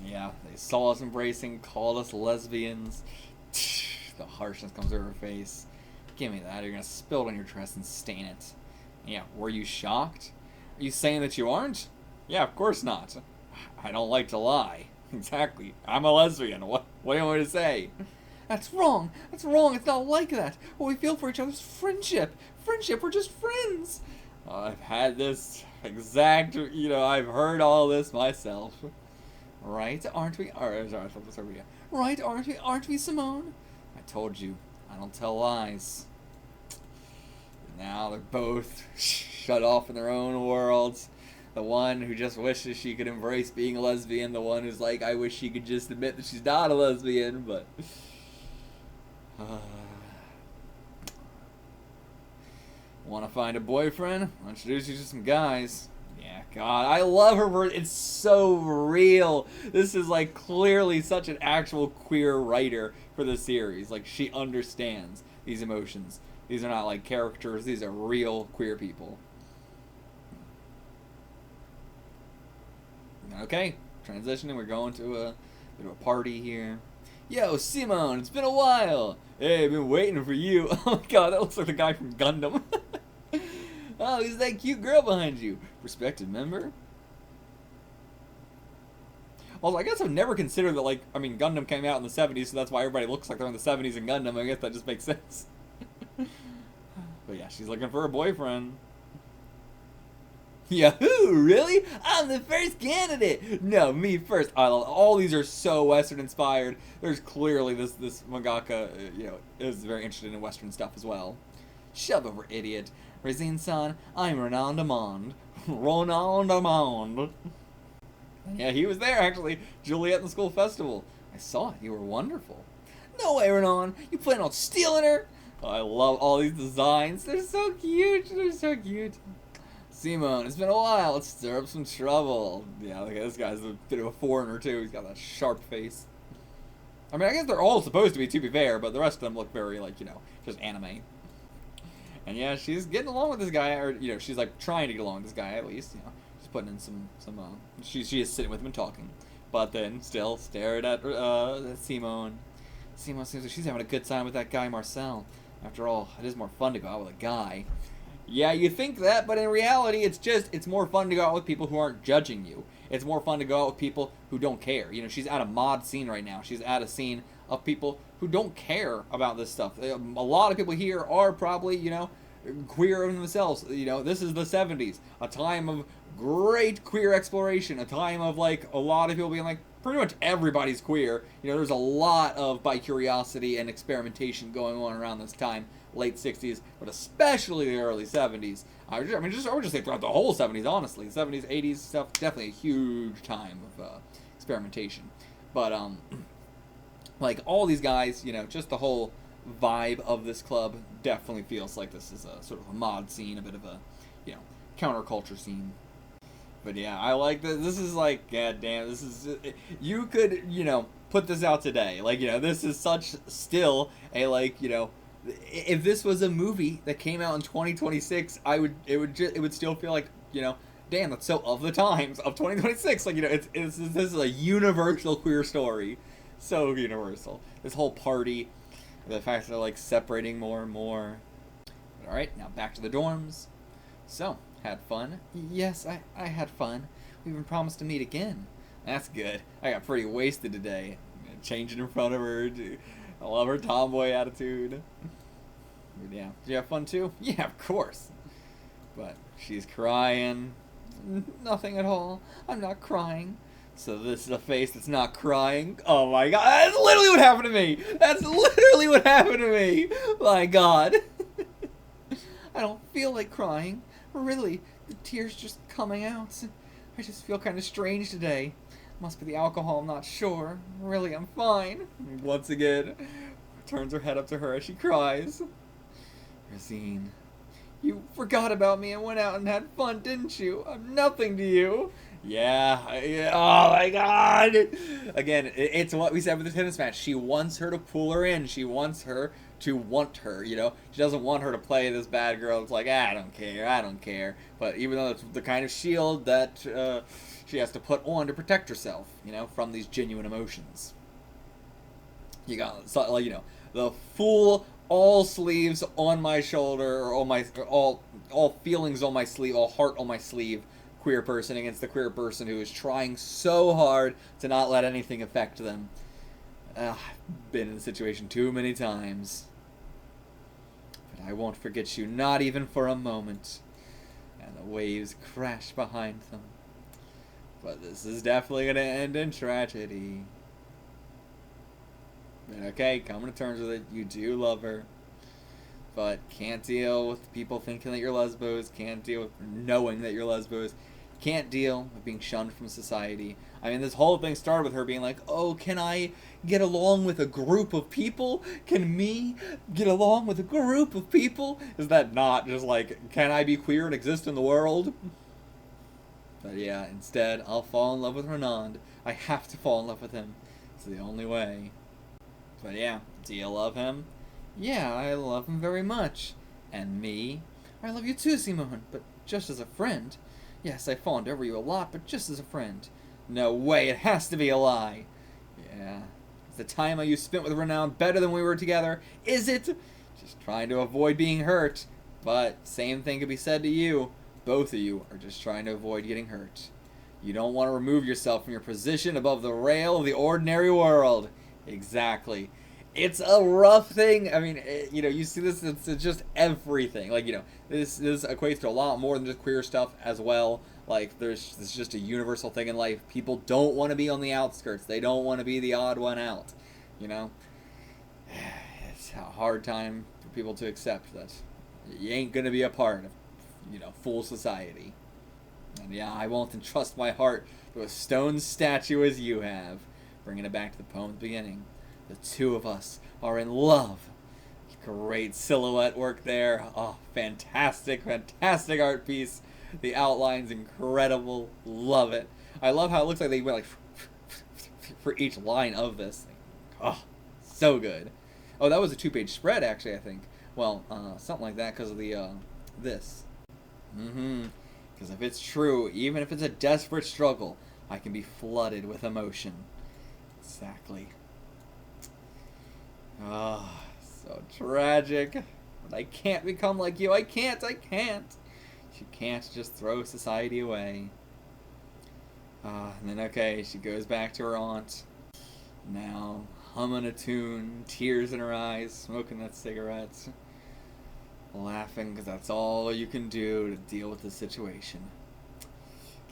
Yeah, they saw us embracing, called us lesbians. The harshness comes over her face. Give me that, or you're gonna spill it on your dress and stain it. Yeah, were you shocked? Are you saying that you aren't? Yeah, of course not. I don't like to lie. Exactly. I'm a lesbian. What do you want me to say? That's wrong. That's wrong. It's not like that. What we feel for each other is friendship. Friendship. We're just friends. I've had this exact, you know, I've heard all this myself. Right, aren't we? Right, aren't we? Aren't we, Simone? I told you, I don't tell lies. Now they're both shut off in their own worlds. The one who just wishes she could embrace being a lesbian. The one who's like, I wish she could just admit that she's not a lesbian, but... Want to find a boyfriend? I'll introduce you to some guys. Yeah, God, I love her. It's so real. This is like clearly such an actual queer writer for the series. Like, she understands these emotions. These are not like caricatures. These are real queer people. Okay, transitioning. We're going to a bit of a party here. Yo, Simone, it's been a while. Hey, I've been waiting for you. Oh my God, that looks like the guy from Gundam. Oh, he's that cute girl behind you. Respected member? Well, I guess I've never considered that, like, I mean, Gundam came out in the 70s, so that's why everybody looks like they're in the 70s in Gundam. I guess that just makes sense. But yeah, she's looking for a boyfriend. Yahoo! Really? I'm the first candidate! No, me first. All these are so Western inspired. There's clearly this mangaka, is very interested in Western stuff as well. Shove over, idiot. Rosine-san, I'm Ronan Amond. Ronan Amond. Yeah, he was there, actually. Juliet in the school festival. I saw it. You were wonderful. No way, Ronan. You plan on stealing her? Oh, I love all these designs. They're so cute. They're so cute. Simone, it's been a while. Let's stir up some trouble. Yeah, look at this guy's a bit of a foreigner, too. He's got that sharp face. I mean, I guess they're all supposed to be fair, but the rest of them look very, like, just anime. And yeah, she's getting along with this guy, or, she's, like, trying to get along with this guy, at least, She's putting in some she is sitting with him and talking. But then, still, stared at Simone. Simone seems like she's having a good time with that guy, Marcel. After all, it is more fun to go out with a guy. Yeah, you think that, but in reality, it's more fun to go out with people who aren't judging you. It's more fun to go out with people who don't care. She's at a mod scene right now. She's at a scene of people who don't care about this stuff. A lot of people here are probably, queer in themselves. This is the 70s, a time of great queer exploration, a time of, like, a lot of people being like, pretty much everybody's queer. There's a lot of bi-curiosity and experimentation going on around this time. Late 60s, but especially the early 70s. I would just say throughout the whole 70s, honestly. 70s, 80s stuff, definitely a huge time of experimentation. But, like, all these guys, just the whole vibe of this club definitely feels like this is a sort of a mod scene, a bit of a, counterculture scene. But yeah, I like this. This is like, god damn, this is, you could, put this out today. Like, this is such still a, like, if this was a movie that came out in 2026, it would still feel like, damn, that's so of the times of 2026. Like, this is a universal queer story, so universal. This whole party, the fact that they're like separating more and more. All right, now back to the dorms. So, had fun? Yes, I had fun. We even promised to meet again. That's good. I got pretty wasted today. Changing in front of her. I love her tomboy attitude. Yeah. Did you have fun too? Yeah, of course. But she's crying. Nothing at all. I'm not crying. So this is a face that's not crying. Oh my god. That's literally what happened to me. That's literally what happened to me. My god. I don't feel like crying. Really. The tears just coming out. I just feel kind of strange today. Must be the alcohol, I'm not sure. Really, I'm fine. Once again, turns her head up to her as she cries. Rosine, you forgot about me and went out and had fun, didn't you? I'm nothing to you. Yeah. Oh my god. Again, it's what we said with the tennis match. She wants her to pull her in. She wants her to want her, She doesn't want her to play this bad girl. It's like, I don't care. But even though it's the kind of shield that she has to put on to protect herself, from these genuine emotions. You got, the full all sleeves on my shoulder, or all feelings on my sleeve, all heart on my sleeve, queer person against the queer person who is trying so hard to not let anything affect them. I've been in the situation too many times. But I won't forget you, not even for a moment. And the waves crash behind them. But this is definitely going to end in tragedy. But okay, coming to terms with it, you do love her. but can't deal with people thinking that you're lesbos, can't deal with knowing that you're lesbos, can't deal with being shunned from society. I mean, this whole thing started with her being like, oh, can I get along with a group of people? Can me get along with a group of people? Is that not just like, can I be queer and exist in the world? But yeah, instead, I'll fall in love with Renand. I have to fall in love with him. It's the only way. But yeah, do you love him? Yeah, I love him very much. And me? I love you too, Simone, but just as a friend. Yes, I fawned over you a lot, but just as a friend. No way, it has to be a lie. Yeah. Is the time you spent with Renand better than we were together? Is it? Just trying to avoid being hurt. But same thing could be said to you. Both of you are just trying to avoid getting hurt. You don't want to remove yourself from your position above the rail of the ordinary world. Exactly. It's a rough thing. I mean, you see this, it's just everything. Like, this equates to a lot more than just queer stuff as well. Like, this is just a universal thing in life. People don't want to be on the outskirts. They don't want to be the odd one out, It's a hard time for people to accept that you ain't going to be a part of, full society. And yeah, I won't entrust my heart to a stone statue as you have. Bringing it back to the poem's beginning. The two of us are in love. Great silhouette work there. Oh, fantastic, fantastic art piece. The outline's incredible. Love it. I love how it looks like they went like for each line of this thing. Oh, so good. Oh, that was a 2-page spread, actually, I think. Well, something like that because of the, this. Because if it's true, even if it's a desperate struggle, I can be flooded with emotion. Exactly. Oh, so tragic. But I can't become like you. I can't. She can't just throw society away. And then, okay, she goes back to her aunt. Now, humming a tune, tears in her eyes, smoking that cigarette. Laughing, because that's all you can do to deal with the situation.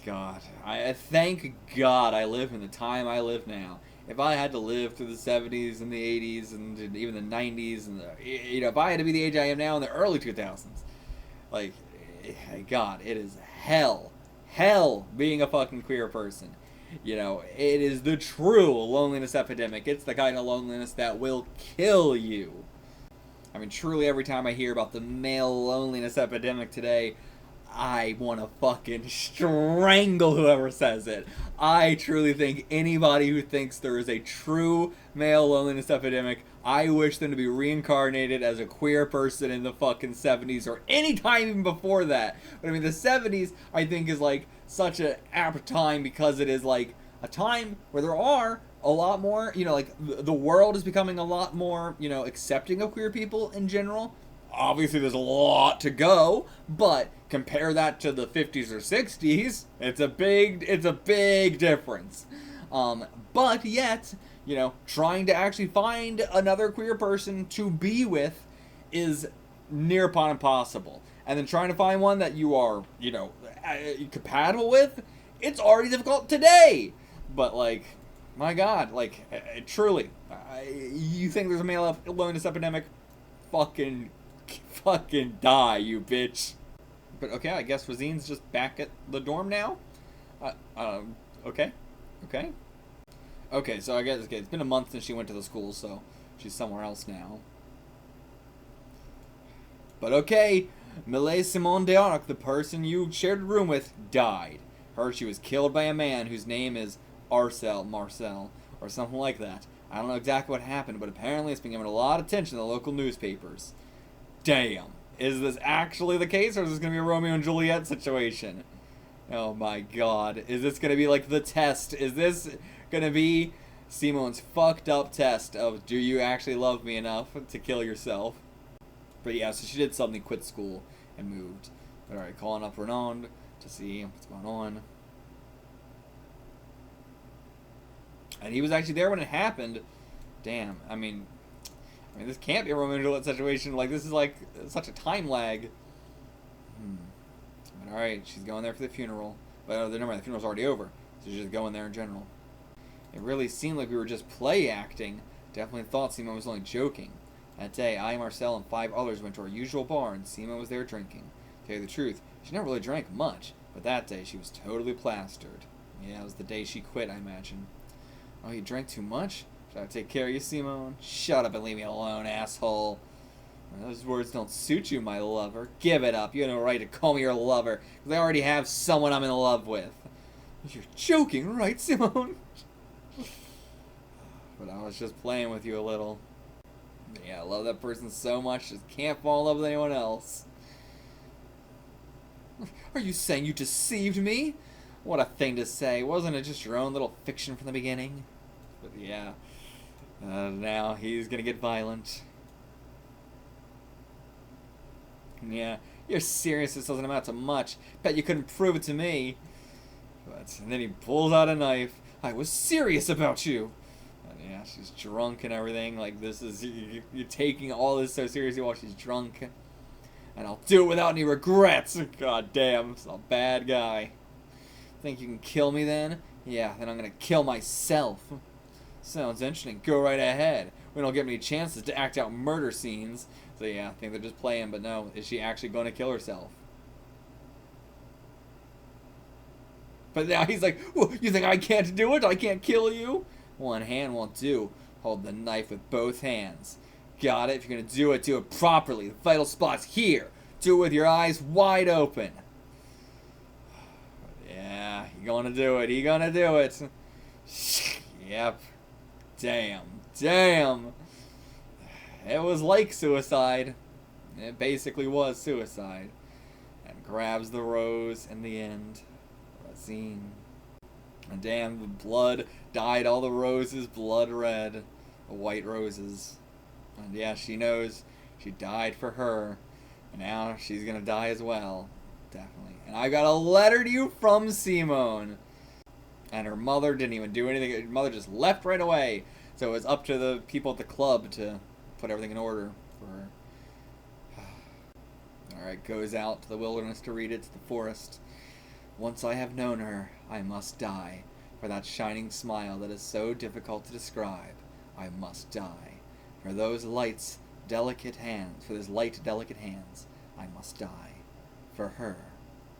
God, I thank God I live in the time I live now. If I had to live through the 70s and the 80s and even the 90s and if I had to be the age I am now in the early 2000s, like, God, it is hell being a fucking queer person. It is the true loneliness epidemic. It's the kind of loneliness that will kill you. I mean, truly every time I hear about the male loneliness epidemic today, I want to fucking strangle whoever says it. I truly think anybody who thinks there is a true male loneliness epidemic, I wish them to be reincarnated as a queer person in the fucking 70s or any time even before that. But I mean, the 70s, I think, is like such an apt time because it is like a time where there are a lot more, like the world is becoming a lot more, accepting of queer people in general. Obviously, there's a lot to go, but compare that to the 50s or 60s, it's a big difference. But yet, trying to actually find another queer person to be with is near upon impossible. And then trying to find one that you are, compatible with, it's already difficult today. But, like, my God, like, truly, you think there's a male loneliness epidemic? Fucking die, you bitch. But okay, I guess Razine's just back at the dorm now? Okay. Okay, so I guess it's been a month since she went to the school, so she's somewhere else now. But okay, Millet Simone d'Arc, the person you shared a room with, died. Heard she was killed by a man whose name is Marcel, or something like that. I don't know exactly what happened, but apparently it's been given a lot of attention in the local newspapers. Damn. Is this actually the case, or is this going to be a Romeo and Juliet situation? Oh my God. Is this going to be like the test? Is this going to be Simone's fucked up test of, do you actually love me enough to kill yourself? But yeah, so she did suddenly quit school and moved. But alright, calling up Renand to see what's going on. And he was actually there when it happened. Damn, I mean, this can't be a Romeo and Juliet situation. Like, this is like such a time lag. But alright, she's going there for the funeral. But never mind, the funeral's already over. So she's just going there in general. It really seemed like we were just play acting. Definitely thought Simone was only joking. That day, I, Marcel, and 5 others went to our usual bar, and Seema was there drinking. To tell you the truth, she never really drank much, but that day she was totally plastered. Yeah, it was the day she quit, I imagine. Oh, you drank too much? Should I take care of you, Simone? Shut up and leave me alone, asshole. Those words don't suit you, my lover. Give it up. You have no right to call me your lover, because I already have someone I'm in love with. You're joking, right, Simone? But I was just playing with you a little. Yeah, I love that person so much, just can't fall in love with anyone else. Are you saying you deceived me? What a thing to say. Wasn't it just your own little fiction from the beginning? But yeah, now he's gonna get violent. Yeah, your seriousness doesn't amount to much. Bet you couldn't prove it to me. And then he pulls out a knife. I was serious about you. And yeah, she's drunk and everything. Like, this is, you're taking all this so seriously while she's drunk. And I'll do it without any regrets. God damn, I'm a bad guy. Think you can kill me then? Yeah, then I'm gonna kill myself. Sounds interesting. Go right ahead. We don't get many chances to act out murder scenes. So yeah, I think they're just playing, but no. Is she actually going to kill herself? But now he's like, you think I can't do it? I can't kill you? One hand won't do. Hold the knife with both hands. Got it? If you're going to do it properly. The vital spot's here. Do it with your eyes wide open. Yeah, you're going to do it. You're going to do it. Yep. Damn. It was like suicide. It basically was suicide. And grabs the rose in the end. Scene. And damn, the blood dyed all the roses blood red. The white roses. And yeah, she knows she died for her. And now she's gonna die as well. Definitely. And I got a letter to you from Simone. And her mother didn't even do anything. Her mother just left right away. So it was up to the people at the club to put everything in order for her. Alright, goes out to the wilderness to read it, to the forest. Once I have known her, I must die. For that shining smile that is so difficult to describe, I must die. For those light, delicate hands, I must die. For her,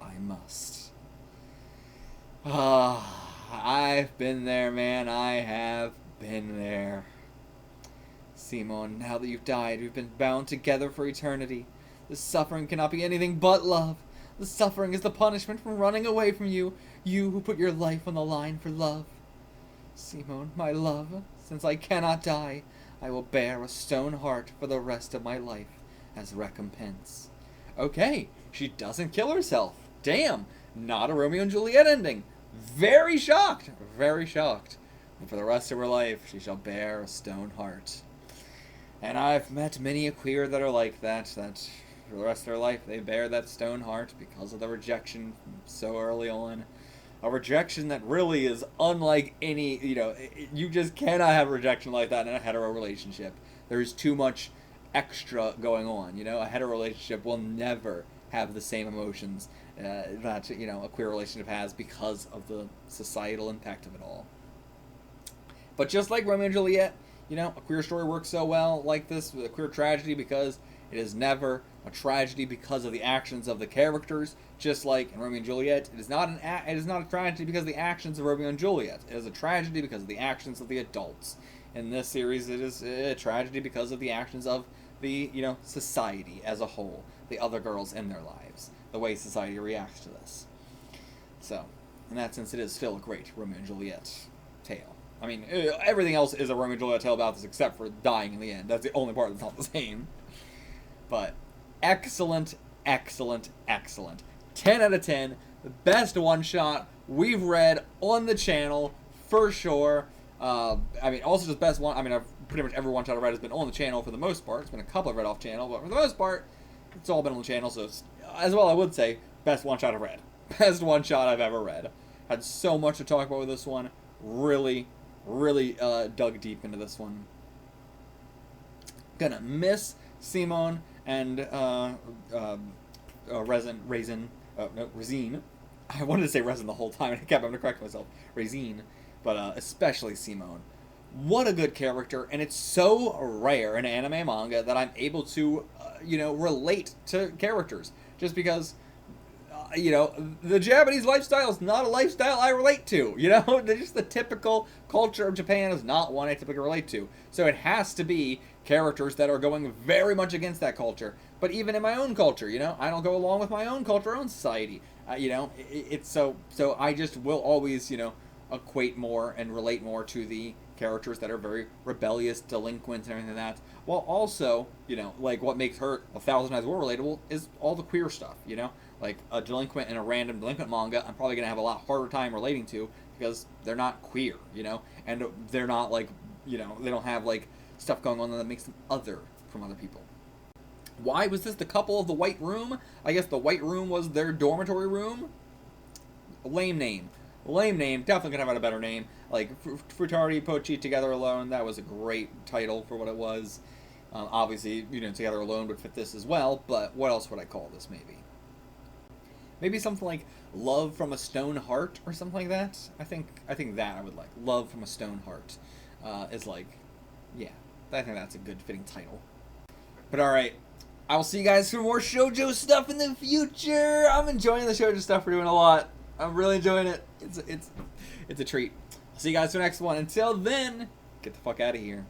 I must. I've been there, man. I have been there. Simone, now that you've died, we've been bound together for eternity. The suffering cannot be anything but love. The suffering is the punishment for running away from you, you who put your life on the line for love. Simone, my love, since I cannot die, I will bear a stone heart for the rest of my life as recompense. Okay, she doesn't kill herself. Damn, not a Romeo and Juliet ending. Very shocked. And for the rest of her life, she shall bear a stone heart. And I've met many a queer that are like that for the rest of their life, they bear that stone heart because of the rejection so early on. A rejection that really is unlike any, you just cannot have rejection like that in a hetero relationship. There's too much extra going on, A hetero relationship will never have the same emotions that, a queer relationship has because of the societal impact of it all. But just like Romeo and Juliet, a queer story works so well like this, with a queer tragedy, because it is never a tragedy because of the actions of the characters. Just like in Romeo and Juliet, it is not a tragedy because of the actions of Romeo and Juliet. It is a tragedy because of the actions of the adults. In this series, it is a tragedy because of the actions of the, society as a whole, the other girls in their lives, the way society reacts to this. So, in that sense, it is still a great Romeo and Juliet tale. I mean, everything else is a Romeo and Juliet tale about this except for dying in the end. That's the only part that's not the same. But excellent. 10 out of 10. The best one-shot we've read on the channel, for sure. Also just best one. I've pretty much every one-shot I've read has been on the channel for the most part. It's been a couple I've read off channel, but for the most part, it's all been on the channel. So, as well, I would say, best one-shot I've read. Best one-shot I've ever read. Had so much to talk about with this one. Really dug deep into this one. Gonna miss Simone and Raisin. I wanted to say Resin the whole time, and I kept having to correct myself. Raisin, but especially Simone. what a good character, and it's so rare in anime manga that I'm able to, relate to characters. Just because, the Japanese lifestyle is not a lifestyle I relate to, just the typical culture of Japan is not one I typically relate to. So it has to be characters that are going very much against that culture. But even in my own culture, I don't go along with my own culture, own society. It's so I just will always, equate more and relate more to the characters that are very rebellious, delinquent, and everything like that. While also, like what makes her 1,000 times more relatable is all the queer stuff, Like a delinquent in a random delinquent manga, I'm probably going to have a lot harder time relating to because they're not queer, And they're not like, they don't have like stuff going on that makes them other from other people. Why was this the couple of the White Room? I guess the White Room was their dormitory room? Lame name. Lame name. Definitely could have had a better name. Like, Futari Pochi Together Alone, that was a great title for what it was. Obviously, Together Alone would fit this as well, but what else would I call this, maybe? Maybe something like Love from a Stone Heart or something like that? I think that I would like. Love from a Stone Heart is like, yeah, I think that's a good fitting title. But alright, I will see you guys for more shoujo stuff in the future. I'm enjoying the shoujo stuff we're doing a lot. I'm really enjoying it. It's a treat. I'll see you guys for the next one. Until then, get the fuck out of here.